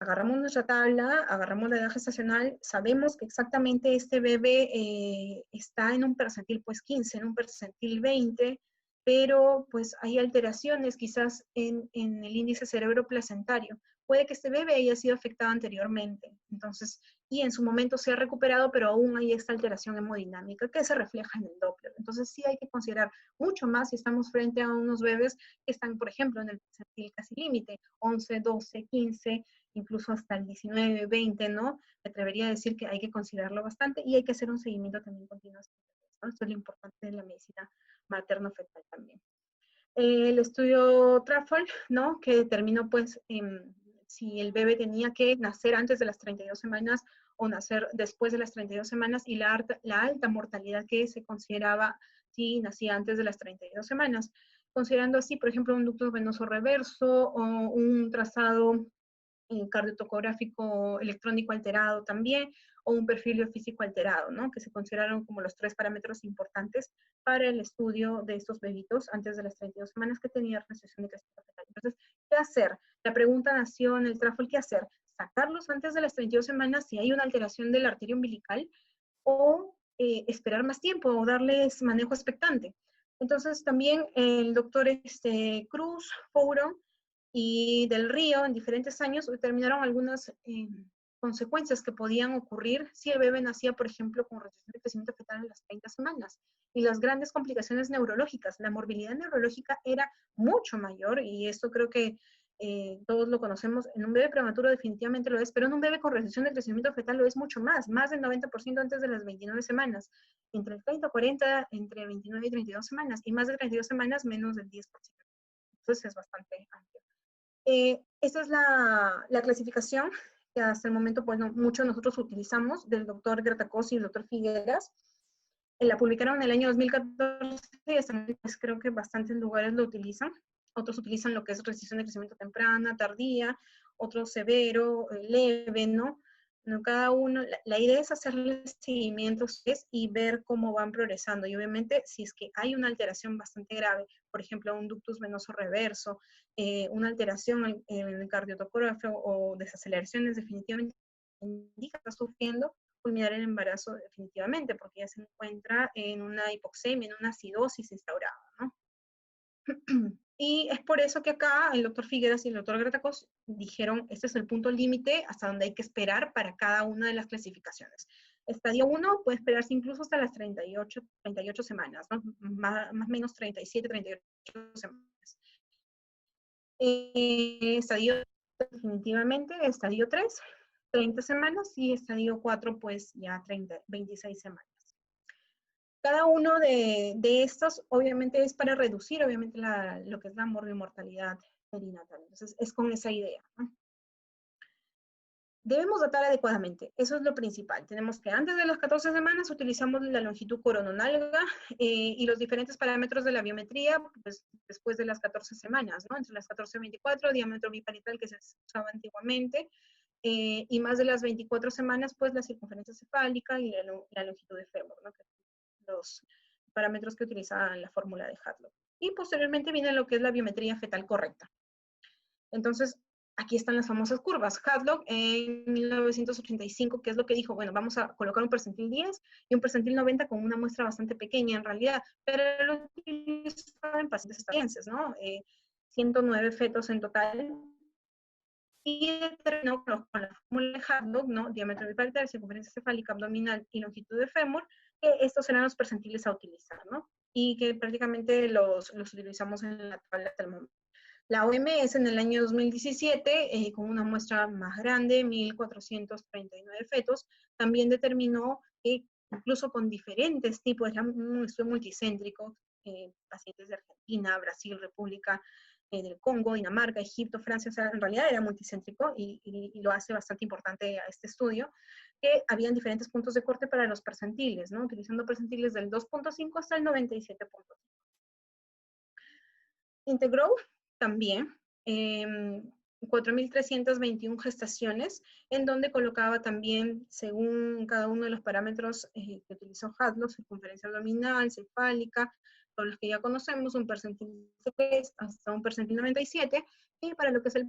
Agarramos nuestra tabla, agarramos la edad gestacional, sabemos que exactamente este bebé está en un percentil pues 15, en un percentil 20, pero pues hay alteraciones quizás en el índice cerebroplacentario. Puede que este bebé haya sido afectado anteriormente, entonces, y en su momento se ha recuperado, pero aún hay esta alteración hemodinámica que se refleja en el Doppler. Entonces sí hay que considerar mucho más si estamos frente a unos bebés que están, por ejemplo, en el percentil casi límite, 11, 12, 15, incluso hasta el 19, 20, ¿no? Me atrevería a decir que hay que considerarlo bastante y hay que hacer un seguimiento también continuo, ¿no? Esto es lo importante de la medicina materno-fetal también. El estudio Trafford, ¿no? Que determinó, pues, si el bebé tenía que nacer antes de las 32 semanas o nacer después de las 32 semanas y la alta mortalidad que se consideraba si nacía antes de las 32 semanas. Considerando así, por ejemplo, un ducto venoso reverso o un trazado cardiotocográfico electrónico alterado también, o un perfil biofísico alterado, ¿no? Que se consideraron como los 3 parámetros importantes para el estudio de estos bebitos antes de las 32 semanas que tenían recesión de crecimiento fetal. Entonces, ¿qué hacer? La pregunta nació en el Trafford, ¿qué hacer? ¿Sacarlos antes de las 32 semanas si hay una alteración de la arteria umbilical o esperar más tiempo o darles manejo expectante? Entonces, también el doctor Cruz, Fouro, y del Río en diferentes años determinaron algunas consecuencias que podían ocurrir si el bebé nacía, por ejemplo, con recesión de crecimiento fetal en las 30 semanas. Y las grandes complicaciones neurológicas, la morbilidad neurológica era mucho mayor, y esto creo que todos lo conocemos, en un bebé prematuro definitivamente lo es, pero en un bebé con recesión de crecimiento fetal lo es mucho más del 90% antes de las 29 semanas, entre el 30 o 40, entre 29 y 32 semanas, y más de 32 semanas, menos del 10%. Entonces es bastante amplio. Esta es la clasificación que hasta el momento pues, muchos de nosotros utilizamos, del doctor Gratacos y el doctor Figueras. La publicaron en el año 2014 y hasta pues, creo que bastantes lugares lo utilizan. otros utilizan lo que es restricción de crecimiento temprana, tardía, otro severo, leve, ¿no? No, cada uno, la idea es hacerle seguimientos y ver cómo van progresando. Y obviamente, si es que hay una alteración bastante grave, por ejemplo, un ductus venoso reverso, una alteración en el cardiotocógrafo o desaceleraciones, definitivamente indica que está sufriendo culminar el embarazo definitivamente, porque ya se encuentra en una hipoxemia, en una acidosis instaurada, ¿no? Y es por eso que acá el doctor Figueras y el doctor Gratacos dijeron, este es el punto límite hasta donde hay que esperar para cada una de las clasificaciones. Estadio 1 puede esperarse incluso hasta las 38 semanas, ¿no? Más o menos 37, 38 semanas. Estadio definitivamente, estadio 3, 30 semanas, y estadio 4, pues ya 26 semanas. Cada uno de estos obviamente es para reducir obviamente lo que es la morbimortalidad perinatal. Entonces es con esa idea, ¿no? Debemos datar adecuadamente, eso es lo principal. Tenemos que antes de las 14 semanas utilizamos la longitud corononalga y los diferentes parámetros de la biometría, pues después de las 14 semanas, ¿no? Entre las 14 y 24, diámetro biparietal que se usaba antiguamente, y más de las 24 semanas, pues la circunferencia cefálica y la longitud de fémur, ¿no? Que los parámetros que utiliza la fórmula de Hadlock. Y posteriormente viene lo que es la biometría fetal correcta. Entonces, aquí están las famosas curvas. Hadlock en 1985, ¿qué es lo que dijo? Bueno, vamos a colocar un percentil 10 y un percentil 90 con una muestra bastante pequeña en realidad, pero lo utilizaba en pacientes estadounidenses, ¿no? 109 fetos en total, y determinó con la fórmula de Hadlock, ¿no? Diámetro biparietal, circunferencia cefálica, abdominal y longitud de fémur, que estos eran los percentiles a utilizar, ¿no? Y que prácticamente los utilizamos en la tabla hasta el momento. La OMS en el año 2017, con una muestra más grande, 1.439 fetos, también determinó que incluso con diferentes tipos, era un estudio multicéntrico, pacientes de Argentina, Brasil, República del Congo, Dinamarca, Egipto, Francia, o sea, en realidad era multicéntrico y lo hace bastante importante a este estudio, que habían diferentes puntos de corte para los percentiles, ¿no? Utilizando percentiles del 2.5 hasta el 97.5. Integró también 4.321 gestaciones, en donde colocaba también, según cada uno de los parámetros que utilizó Hadlock, circunferencia abdominal, cefálica, todos los que ya conocemos, un percentil 3 hasta un percentil 97, y para lo que es el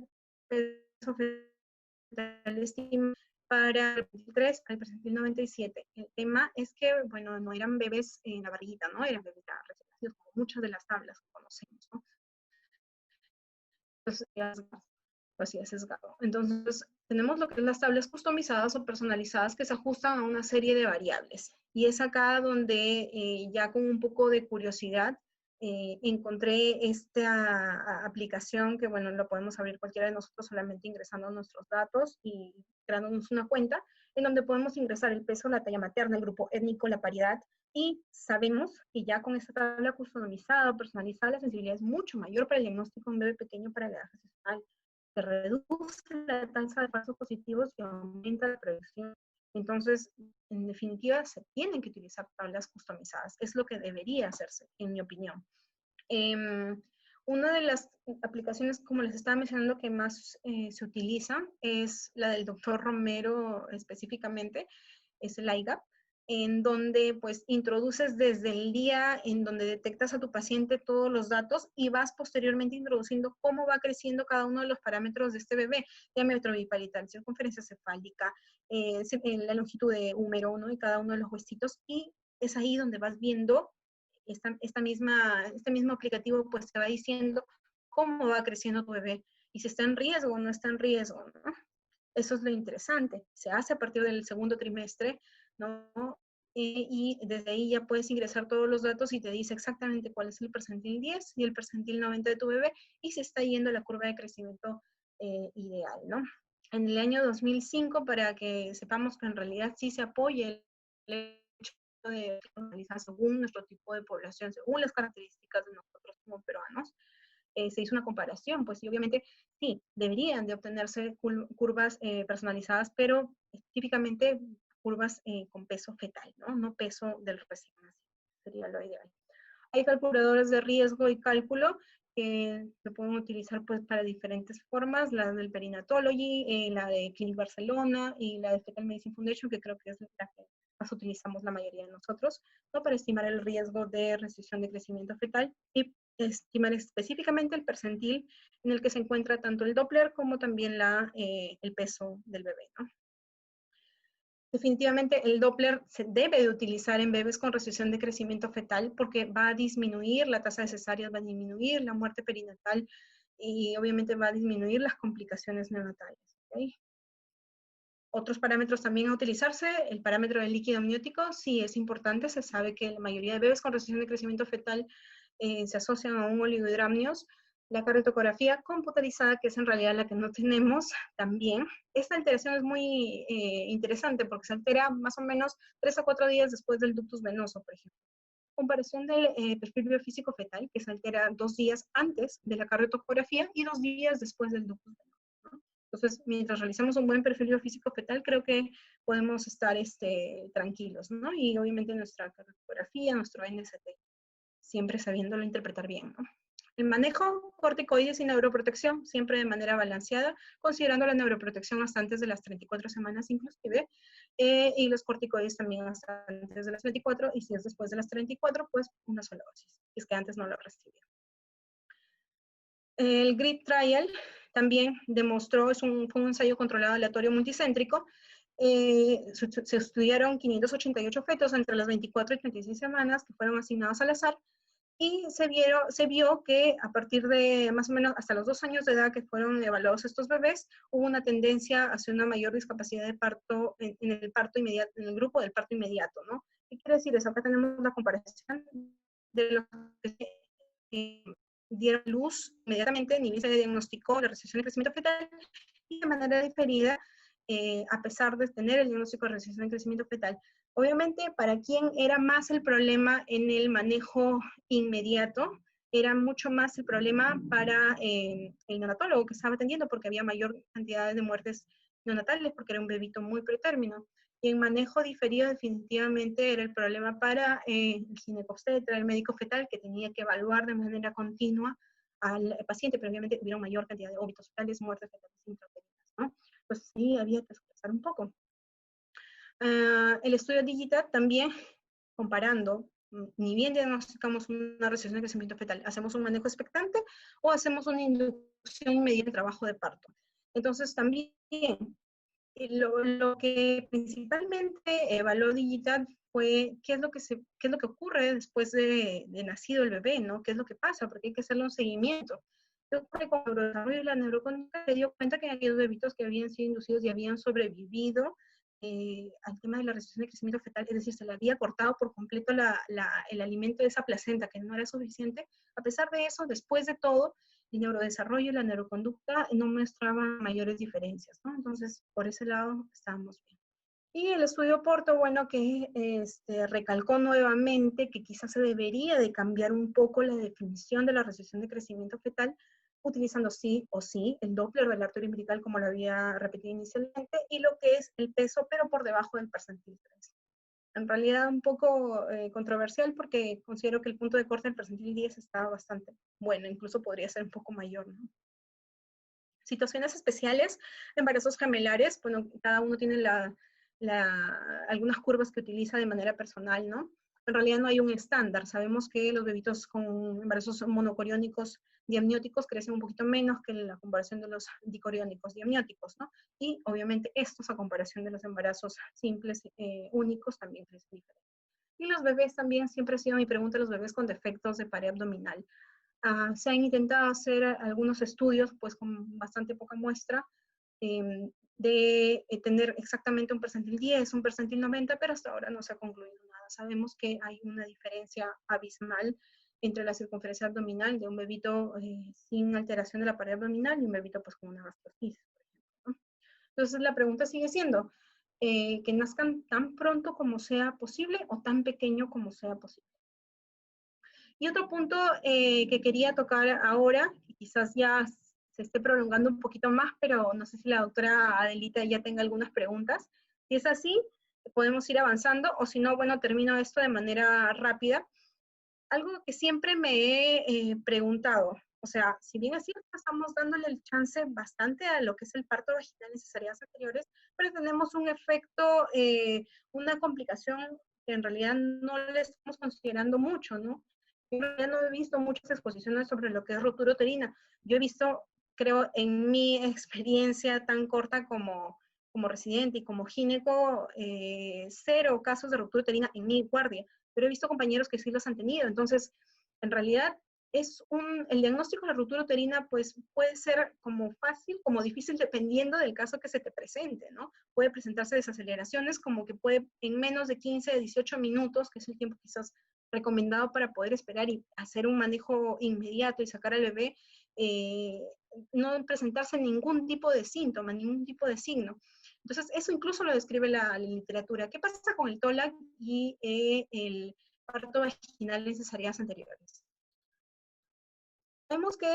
peso fetal estimado, para el percentil 3 al percentil 97. El tema es que, bueno, no eran bebés en la barriguita, ¿no? Eran bebés recién nacidos, como muchas de las tablas que conocemos, ¿no? Así es sesgado. Entonces, tenemos lo que es las tablas customizadas o personalizadas que se ajustan a una serie de variables. Y es acá donde ya con un poco de curiosidad encontré esta aplicación que, bueno, lo podemos abrir cualquiera de nosotros solamente ingresando nuestros datos y creándonos una cuenta, en donde podemos ingresar el peso, la talla materna, el grupo étnico, la paridad, y sabemos que ya con esta tabla customizada o personalizada, la sensibilidad es mucho mayor para el diagnóstico de un bebé pequeño para la edad gestacional. Se reduce la tasa de falsos positivos y aumenta la predicción. Entonces, en definitiva, se tienen que utilizar tablas customizadas. Es lo que debería hacerse, en mi opinión. Una de las aplicaciones, como les estaba mencionando, que más se utilizan es la del doctor Romero específicamente, es el IGAP, en donde pues introduces desde el día en donde detectas a tu paciente todos los datos y vas posteriormente introduciendo cómo va creciendo cada uno de los parámetros de este bebé, diámetro biparietal, circunferencia cefálica, la longitud de húmero, ¿no? Y cada uno de los huesitos, y es ahí donde vas viendo este mismo aplicativo pues te va diciendo cómo va creciendo tu bebé y si está en riesgo o no está en riesgo, ¿no? Eso es lo interesante. Se hace a partir del segundo trimestre, ¿no? Y desde ahí ya puedes ingresar todos los datos y te dice exactamente cuál es el percentil 10 y el percentil 90 de tu bebé y se está yendo la curva de crecimiento ideal, ¿no? En el año 2005, para que sepamos que en realidad sí se apoya el hecho de analizar según nuestro tipo de población, según las características de nosotros como peruanos, se hizo una comparación, pues y obviamente sí, deberían de obtenerse curvas personalizadas, pero típicamente curvas con peso fetal, ¿no? No peso del recién nacido, sería lo ideal. Hay calculadores de riesgo y cálculo que se pueden utilizar pues para diferentes formas, la del Perinatology, la de Clinic Barcelona y la de Fetal Medicine Foundation, que creo que es la que más utilizamos la mayoría de nosotros, ¿no? Para estimar el riesgo de restricción de crecimiento fetal y estimar específicamente el percentil en el que se encuentra tanto el Doppler como también el peso del bebé, ¿no? Definitivamente el Doppler se debe de utilizar en bebés con restricción de crecimiento fetal porque va a disminuir la tasa de cesáreas, va a disminuir la muerte perinatal y obviamente va a disminuir las complicaciones neonatales. ¿Okay? Otros parámetros también a utilizarse, el parámetro del líquido amniótico, sí es importante, se sabe que la mayoría de bebés con restricción de crecimiento fetal se asocian a un oligohidramnios. La cardiotocografía computarizada, que es en realidad la que no tenemos también. Esta alteración es muy interesante porque se altera más o menos 3 a 4 días después del ductus venoso, por ejemplo. Comparación del perfil biofísico fetal, que se altera 2 días antes de la cardiotocografía y 2 días después del ductus venoso, ¿no? Entonces, mientras realizamos un buen perfil biofísico fetal, creo que podemos estar tranquilos, ¿no? Y obviamente nuestra cardiotocografía, nuestro NST, siempre sabiéndolo interpretar bien, ¿no? El manejo, corticoides y neuroprotección, siempre de manera balanceada, considerando la neuroprotección hasta antes de las 34 semanas inclusive, y los corticoides también hasta antes de las 34, y si es después de las 34, pues una sola dosis, es que antes no lo recibió. El GRIP Trial también demostró, fue un ensayo controlado aleatorio multicéntrico, se estudiaron 588 fetos entre las 24 y 36 semanas que fueron asignados al azar, y se vio que a partir de más o menos hasta los 2 años de edad que fueron evaluados estos bebés, hubo una tendencia hacia una mayor discapacidad de parto en el parto inmediato, en el grupo del parto inmediato, ¿no? ¿Qué quiere decir eso? Acá tenemos la comparación de los que dieron luz inmediatamente, ni bien se diagnosticó la restricción de crecimiento fetal, y de manera diferida, a pesar de tener el diagnóstico de restricción de crecimiento fetal. Obviamente, para quien era más el problema en el manejo inmediato, era mucho más el problema para el neonatólogo que estaba atendiendo, porque había mayor cantidad de muertes neonatales, porque era un bebito muy pretérmino. Y en manejo diferido definitivamente era el problema para el ginecobstetra, el médico fetal, que tenía que evaluar de manera continua al paciente, pero obviamente hubiera mayor cantidad de óbitos fetales, muertes fetales intrauterinas, ¿no? Pues sí, había que esforzar un poco. El estudio digital también, comparando, ni bien diagnosticamos una restricción de crecimiento fetal, hacemos un manejo expectante o hacemos una inducción inmediata en trabajo de parto. Entonces también lo que principalmente evaluó digital fue qué es lo que ocurre después de nacido el bebé, ¿no? ¿Qué es lo que pasa? Porque hay que hacerle un seguimiento. ¿Qué ocurre con el neurodesarrollo y la neuroconducta? Se dio cuenta que aquellos bebitos que habían sido inducidos y habían sobrevivido al tema de la restricción de crecimiento fetal, es decir, se le había cortado por completo el alimento de esa placenta, que no era suficiente. A pesar de eso, después de todo, el neurodesarrollo y la neuroconducta no mostraban mayores diferencias, ¿no? Entonces, por ese lado, estábamos bien. Y el estudio Porto, bueno, que recalcó nuevamente que quizás se debería de cambiar un poco la definición de la restricción de crecimiento fetal, utilizando sí o sí el Doppler de la arteria umbilical, como lo había repetido inicialmente, y lo que es el peso, pero por debajo del percentil 3. En realidad un poco controversial porque considero que el punto de corte del percentil 10 está bastante bueno, incluso podría ser un poco mayor, ¿no? Situaciones especiales, embarazos gemelares, bueno, cada uno tiene algunas curvas que utiliza de manera personal, ¿no? En realidad no hay un estándar. Sabemos que los bebitos con embarazos monocoriónicos diamnióticos crecen un poquito menos que la comparación de los dicoriónicos diamnióticos, ¿no? Y obviamente estos a comparación de los embarazos simples únicos también crecen diferente. Y los bebés también, siempre ha sido mi pregunta, los bebés con defectos de pared abdominal. Se han intentado hacer algunos estudios, pues con bastante poca muestra, de tener exactamente un percentil 10, un percentil 90, pero hasta ahora no se ha concluido nada. Sabemos que hay una diferencia abismal entre la circunferencia abdominal de un bebito sin alteración de la pared abdominal y un bebito pues con una gastroschisis, por ejemplo, ¿no? Entonces la pregunta sigue siendo, que nazcan tan pronto como sea posible o tan pequeño como sea posible. Y otro punto que quería tocar ahora, y quizás ya se esté prolongando un poquito más, pero no sé si la doctora Adelita ya tenga algunas preguntas. Si es así, podemos ir avanzando, o si no, bueno, termino esto de manera rápida. Algo que siempre me he preguntado, O sea, si bien es cierto, estamos dándole el chance bastante a lo que es el parto vaginal en cesáreas anteriores, pero tenemos un efecto, una complicación que en realidad no le estamos considerando mucho, ¿no? Yo ya no he visto muchas exposiciones sobre lo que es ruptura uterina. Yo he visto, creo, en mi experiencia tan corta como residente y como gineco, 0 casos de ruptura uterina en mi guardia, pero he visto compañeros que sí los han tenido. Entonces, en realidad, el diagnóstico de la ruptura uterina pues puede ser como fácil, como difícil, dependiendo del caso que se te presente, ¿no? Puede presentarse desaceleraciones, como que puede en menos de 15 a 18 minutos, que es el tiempo quizás recomendado para poder esperar y hacer un manejo inmediato y sacar al bebé, no presentarse ningún tipo de síntoma, ningún tipo de signo. Entonces, eso incluso lo describe la literatura. ¿Qué pasa con el TOLAC y el parto vaginal en cesáreas anteriores? Vemos que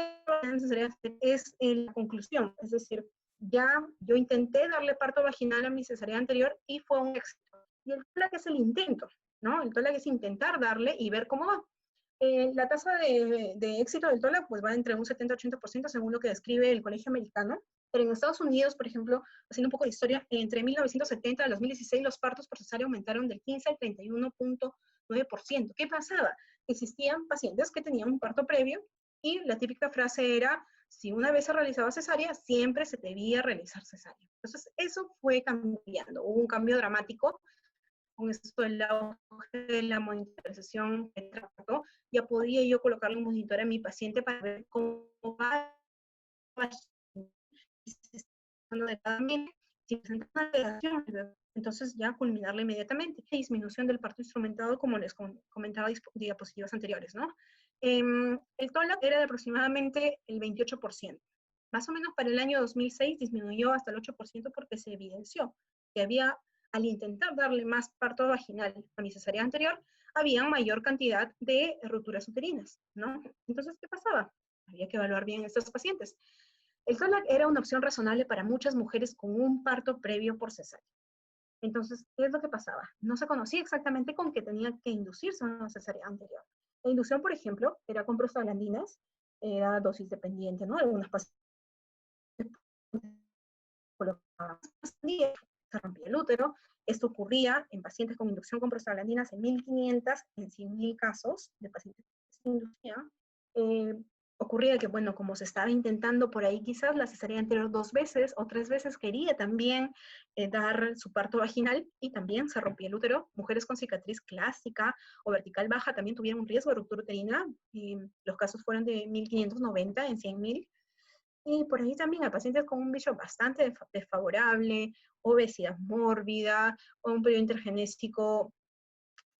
es la conclusión, es decir, ya yo intenté darle parto vaginal a mi cesárea anterior y fue un éxito. Y el TOLAC es el intento, ¿no? El TOLAC es intentar darle y ver cómo va. La tasa de éxito del TOLAC pues va entre un 70-80% según lo que describe el Colegio Americano, pero en Estados Unidos, por ejemplo, haciendo un poco de historia, entre 1970 y 2016 los partos por cesárea aumentaron del 15 al 31.9%. ¿Qué pasaba? Existían pacientes que tenían un parto previo y la típica frase era, si una vez se realizaba cesárea, siempre se debía realizar cesárea. Entonces, eso fue cambiando. Hubo un cambio dramático con esto del auge de la monitorización de trato. Ya podía yo colocarle un monitor a mi paciente para ver cómo va si presenta una alteración, entonces ya culminarla inmediatamente. Disminución del parto instrumentado, como les comentaba en diapositivas anteriores, ¿no? El TOLAC era de aproximadamente el 28%. Más o menos para el año 2006 disminuyó hasta el 8% porque se evidenció que había, al intentar darle más parto vaginal a mi cesárea anterior, había mayor cantidad de rupturas uterinas, ¿no? Entonces, ¿qué pasaba? Había que evaluar bien a estos pacientes. El TOLAC era una opción razonable para muchas mujeres con un parto previo por cesárea. Entonces, ¿qué es lo que pasaba? No se conocía exactamente con qué tenía que inducirse una cesárea anterior. La inducción, por ejemplo, era con prostaglandinas, era dosis dependiente, ¿no? Algunas pacientes colocaban pastillas, se rompía el útero. Esto ocurría en pacientes con inducción con prostaglandinas en 1.500, en 100.000 casos de pacientes que se inducían. Ocurría que, bueno, como se estaba intentando por ahí quizás la cesárea anterior 2 veces o 3 veces, quería también dar su parto vaginal y también se rompía el útero. Mujeres con cicatriz clásica o vertical baja también tuvieron un riesgo de ruptura uterina. Los casos fueron de 1.590 en 100.000. Y por ahí también a pacientes con un bicho bastante desfavorable, obesidad mórbida, o un periodo intergenésico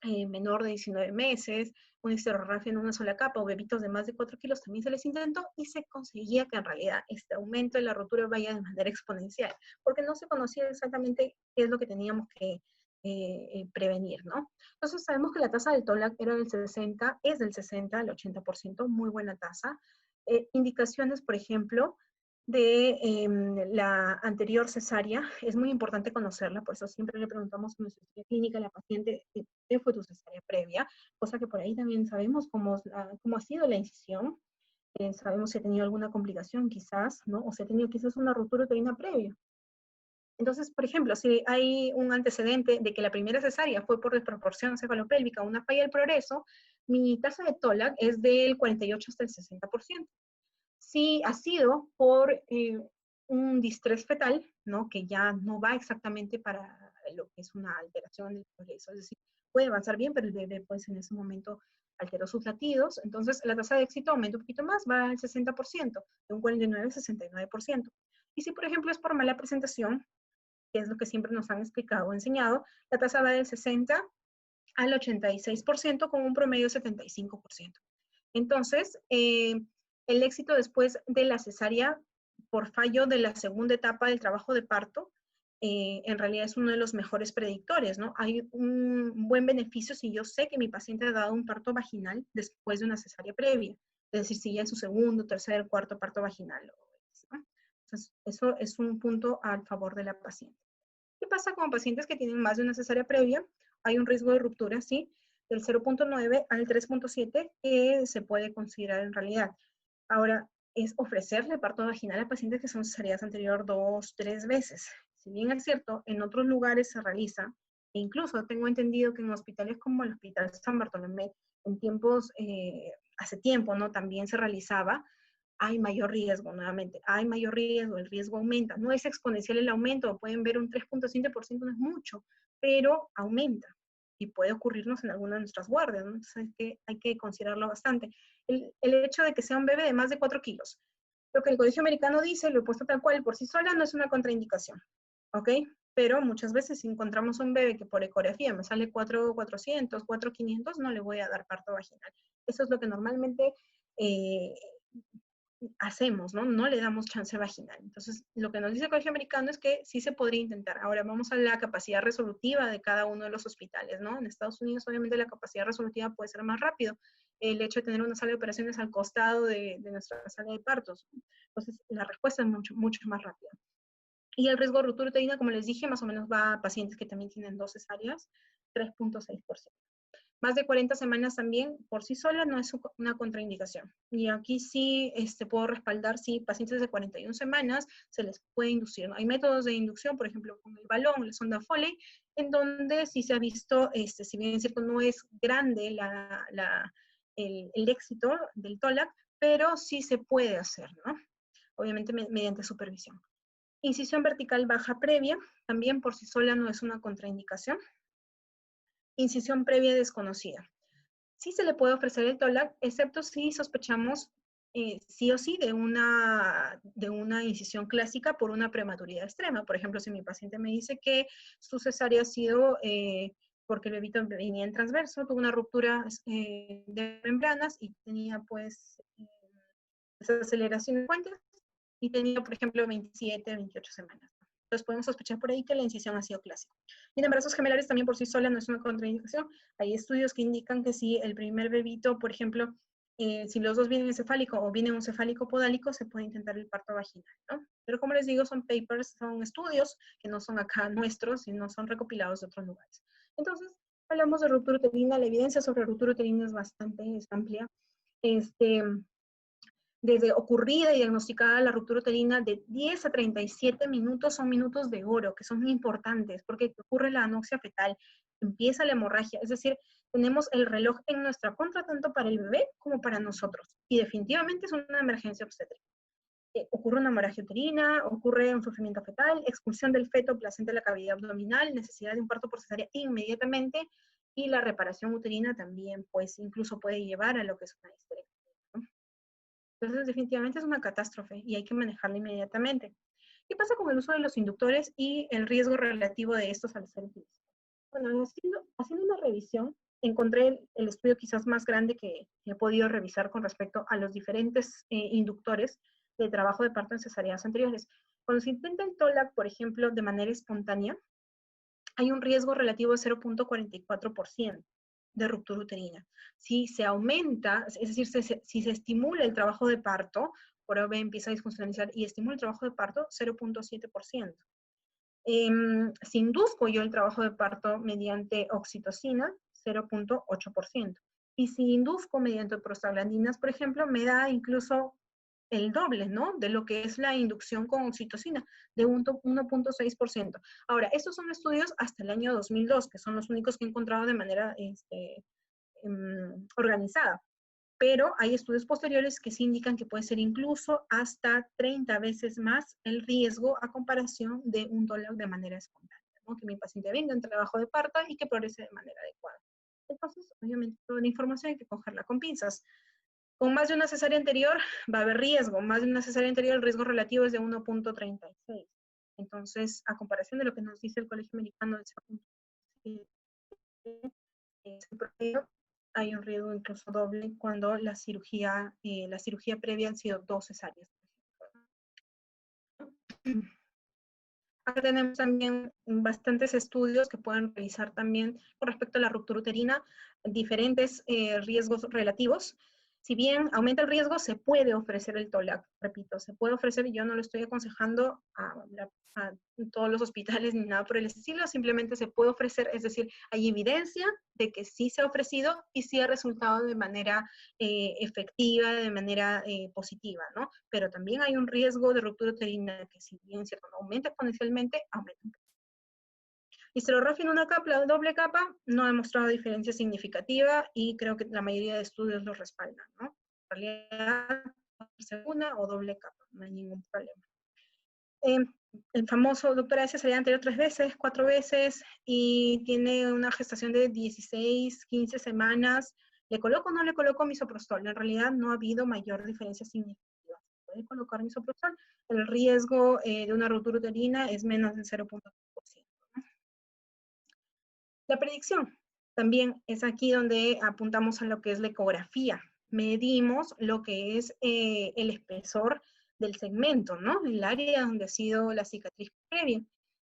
menor de 19 meses, una histerorrafia en una sola capa, o bebitos de más de 4 kilos, también se les intentó y se conseguía que en realidad este aumento de la rotura vaya de manera exponencial, porque no se conocía exactamente qué es lo que teníamos que prevenir, ¿no? Entonces sabemos que la tasa del TOLAC era del 60, es del 60 al 80%, muy buena tasa. Indicaciones, por ejemplo, de la anterior cesárea, es muy importante conocerla, por eso siempre le preguntamos en nuestra historia clínica a la paciente qué fue tu cesárea previa, cosa que por ahí también sabemos cómo ha sido la incisión, sabemos si ha tenido alguna complicación quizás, ¿no? O si ha tenido quizás una ruptura uterina previa. Entonces, por ejemplo, si hay un antecedente de que la primera cesárea fue por desproporción cefalopélvica, una falla del progreso, mi tasa de TOLAC es del 48 hasta el 60%. Si ha sido por un distrés fetal, ¿no? Que ya no va exactamente para lo que es una alteración del progreso, es decir, puede avanzar bien, pero el bebé pues en ese momento alteró sus latidos, entonces la tasa de éxito aumenta un poquito más, va al 60%, de un 49 al 69%. Y si por ejemplo es por mala presentación, que es lo que siempre nos han explicado o enseñado, la tasa va del 60 al 86% con un promedio de 75%. Entonces, el éxito después de la cesárea por fallo de la segunda etapa del trabajo de parto, en realidad es uno de los mejores predictores, ¿no? Hay un buen beneficio si yo sé que mi paciente ha dado un parto vaginal después de una cesárea previa, es decir, si ya en su segundo, tercer, cuarto parto vaginal, ¿no? Entonces, eso es un punto a favor de la paciente. ¿Qué pasa con pacientes que tienen más de una cesárea previa? Hay un riesgo de ruptura, ¿sí? Del 0.9 al 3.7 que se puede considerar en realidad. Ahora, es ofrecerle parto vaginal a pacientes que son cesáreas anterior 2, 3 veces. Si bien es cierto, en otros lugares se realiza, e incluso tengo entendido que en hospitales como el Hospital San Bartolomé, en tiempos, hace tiempo, ¿no? También se realizaba, hay mayor riesgo, nuevamente, hay mayor riesgo, el riesgo aumenta. No es exponencial el aumento, pueden ver un 3.7%, no es mucho, pero aumenta y puede ocurrirnos en alguna de nuestras guardias, ¿no? Entonces hay que considerarlo bastante. El hecho de que sea un bebé de más de 4 kilos. Lo que el Colegio Americano dice, lo he puesto tal cual, por sí sola no es una contraindicación, ¿ok? Pero muchas veces si encontramos un bebé que por ecografía me sale 4.400, 4.500, no le voy a dar parto vaginal. Eso es lo que normalmente hacemos, ¿no? No le damos chance vaginal. Entonces, lo que nos dice el Colegio Americano es que sí se podría intentar. Ahora vamos a la capacidad resolutiva de cada uno de los hospitales, ¿no? En Estados Unidos, obviamente, la capacidad resolutiva puede ser más rápido. El hecho de tener una sala de operaciones al costado de nuestra sala de partos. Entonces, la respuesta es mucho, mucho más rápida. Y el riesgo de ruptura uterina, como les dije, más o menos va a pacientes que también tienen 2 cesáreas, 3.6%. Más de 40 semanas también, por sí sola, no es una contraindicación. Y aquí sí puedo respaldar, sí, pacientes de 41 semanas se les puede inducir, ¿no? Hay métodos de inducción, por ejemplo, con el balón, la sonda Foley, en donde sí se ha visto, si bien es cierto, no es grande el éxito del TOLAC, pero sí se puede hacer, ¿no? Obviamente mediante supervisión. Incisión vertical baja previa, también por sí sola no es una contraindicación. Incisión previa desconocida. Sí se le puede ofrecer el TOLAC, excepto si sospechamos sí o sí de una incisión clásica por una prematuridad extrema. Por ejemplo, si mi paciente me dice que su cesárea ha sido porque el bebito venía en transverso, tuvo una ruptura de membranas y tenía pues desaceleración fuentes y tenía, por ejemplo, 27, 28 semanas. Entonces podemos sospechar por ahí que la incisión ha sido clásica. Y en embarazos gemelares también por sí sola no es una contraindicación. Hay estudios que indican que si el primer bebito, por ejemplo, si los dos vienen encefálico o viene un cefálico podálico, se puede intentar el parto vaginal, ¿no? Pero como les digo, son papers, son estudios que no son acá nuestros, sino son recopilados de otros lugares. Entonces, hablamos de ruptura uterina. La evidencia sobre ruptura uterina es bastante amplia. Desde ocurrida y diagnosticada la ruptura uterina, de 10 a 37 minutos son minutos de oro, que son muy importantes, porque ocurre la anoxia fetal, empieza la hemorragia, es decir, tenemos el reloj en nuestra contra, tanto para el bebé como para nosotros, y definitivamente es una emergencia obstétrica. Ocurre una hemorragia uterina, ocurre un sufrimiento fetal, expulsión del feto, placenta de la cavidad abdominal, necesidad de un parto por cesárea inmediatamente, y la reparación uterina también, pues, incluso puede llevar a lo que es una histerectomía. Entonces, definitivamente es una catástrofe y hay que manejarla inmediatamente. ¿Qué pasa con el uso de los inductores y el riesgo relativo de estos al ser utilizados? Bueno, haciendo una revisión, encontré el estudio quizás más grande que he podido revisar con respecto a los diferentes inductores de trabajo de parto en cesáreas anteriores. Cuando se intenta el TOLAC, por ejemplo, de manera espontánea, hay un riesgo relativo de 0.44% de ruptura uterina. Si se aumenta, es decir, si se estimula el trabajo de parto, por ahora empieza a disfuncionalizar y estimula el trabajo de parto, 0.7%. Si induzco yo el trabajo de parto mediante oxitocina, 0.8%. Y si induzco mediante prostaglandinas, por ejemplo, me da incluso el doble, ¿no? De lo que es la inducción con oxitocina, de 1.6%. Ahora, estos son estudios hasta el año 2002, que son los únicos que he encontrado de manera organizada. Pero hay estudios posteriores que sí indican que puede ser incluso hasta 30 veces más el riesgo a comparación de un TOLAC de manera espontánea, ¿no? Que mi paciente venga en trabajo de parto y que progrese de manera adecuada. Entonces, obviamente, toda la información hay que cogerla con pinzas. Con más de una cesárea anterior va a haber riesgo. Más de una cesárea anterior el riesgo relativo es de 1.36. Entonces, a comparación de lo que nos dice el Colegio Americano de 0.7, hay un riesgo incluso doble cuando la cirugía previa han sido 2 cesáreas. Acá tenemos también bastantes estudios que pueden revisar también con respecto a la ruptura uterina, diferentes riesgos relativos. Si bien aumenta el riesgo, se puede ofrecer el TOLAC, repito, se puede ofrecer, yo no lo estoy aconsejando a todos los hospitales ni nada por el estilo, simplemente se puede ofrecer, es decir, hay evidencia de que sí se ha ofrecido y sí ha resultado de manera efectiva, de manera positiva, ¿no? Pero también hay un riesgo de ruptura uterina que si bien cierto, no aumenta exponencialmente, aumenta. Histerorrafia en una capa, la doble capa, no ha demostrado diferencia significativa y creo que la mayoría de estudios lo respaldan, ¿no? En realidad, una o doble capa, no hay ningún problema. El famoso doctora S salía anterior 3 veces, 4 veces y tiene una gestación de 16, 15 semanas. ¿Le coloco o no le coloco misoprostol? En realidad no ha habido mayor diferencia significativa. Puede colocar misoprostol. El riesgo de una ruptura uterina es menos del 0.5%. La predicción también es aquí donde apuntamos a lo que es la ecografía. Medimos lo que es el espesor del segmento, ¿no? El área donde ha sido la cicatriz previa.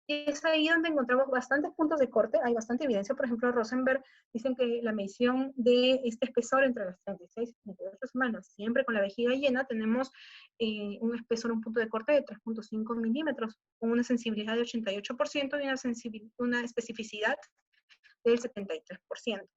Y es ahí donde encontramos bastantes puntos de corte, hay bastante evidencia, por ejemplo, Rosenberg dicen que la medición de este espesor entre las 36 y 38 semanas, siempre con la vejiga llena, tenemos un espesor, un punto de corte de 3.5 milímetros, con una sensibilidad de 88% y una especificidad del 73%.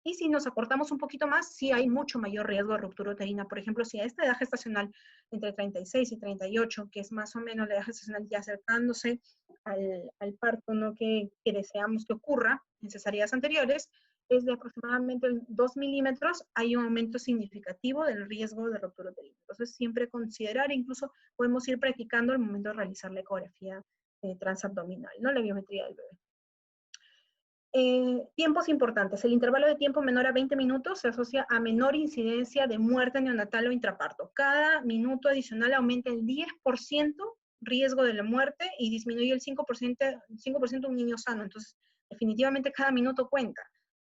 Y si nos acortamos un poquito más, sí hay mucho mayor riesgo de ruptura uterina. Por ejemplo, si a esta edad gestacional, entre 36 y 38, que es más o menos la edad gestacional ya acercándose al parto, ¿no? que deseamos que ocurra en cesáreas anteriores, es de aproximadamente 2 milímetros, hay un aumento significativo del riesgo de ruptura uterina. Entonces, siempre considerar, incluso podemos ir practicando al momento de realizar la ecografía transabdominal, ¿no? La biometría del bebé. Tiempos importantes. El intervalo de tiempo menor a 20 minutos se asocia a menor incidencia de muerte neonatal o intraparto. Cada minuto adicional aumenta el 10% riesgo de la muerte y disminuye el 5% un niño sano. Entonces, definitivamente cada minuto cuenta,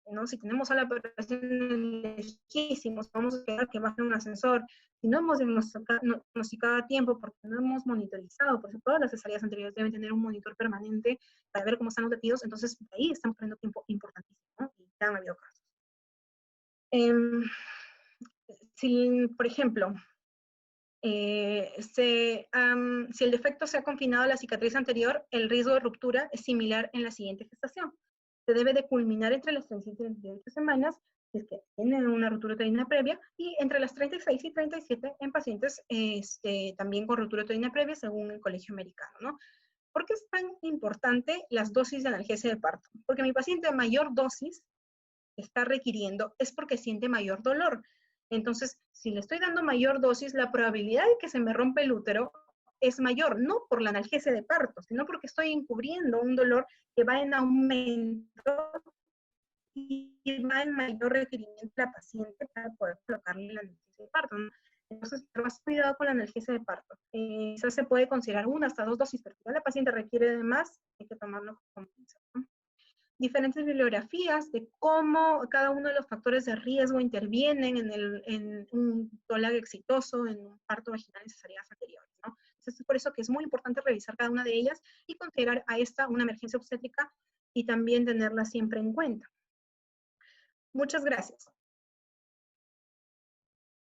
¿no? Si tenemos a la operación lejísimos, vamos a esperar que baje un ascensor. Si no hemos diagnosticado a tiempo porque no hemos monitorizado, por ejemplo, todas las cesáreas anteriores deben tener un monitor permanente para ver cómo están los latidos, entonces ahí estamos perdiendo tiempo importantísimo, ¿no? Y ya han habido casos. Si, por ejemplo, si el defecto se ha confinado a la cicatriz anterior, el riesgo de ruptura es similar en la siguiente gestación. Se debe de culminar entre las 37 y 38 semanas, si es que tienen una ruptura uterina previa, y entre las 36 y 37 en pacientes también con ruptura uterina previa, según el Colegio Americano, ¿no? ¿Por qué es tan importante las dosis de analgesia de parto? Porque mi paciente a mayor dosis está requiriendo es porque siente mayor dolor. Entonces, si le estoy dando mayor dosis, la probabilidad de que se me rompa el útero es mayor, no por la analgesia de parto, sino porque estoy encubriendo un dolor que va en aumento y va en mayor requerimiento de la paciente para poder colocarle la analgesia de parto, ¿no? Entonces, más cuidado con la analgesia de parto. Quizás se puede considerar 1 hasta 2 dosis, pero si la paciente requiere de más, hay que tomarlo con pinzas, ¿no? Diferentes bibliografías de cómo cada uno de los factores de riesgo intervienen en un TOLAC exitoso, en un parto vaginal en cesáreas anteriores, ¿no? Entonces, es por eso que es muy importante revisar cada una de ellas y considerar a esta una emergencia obstétrica y también tenerla siempre en cuenta. Muchas gracias.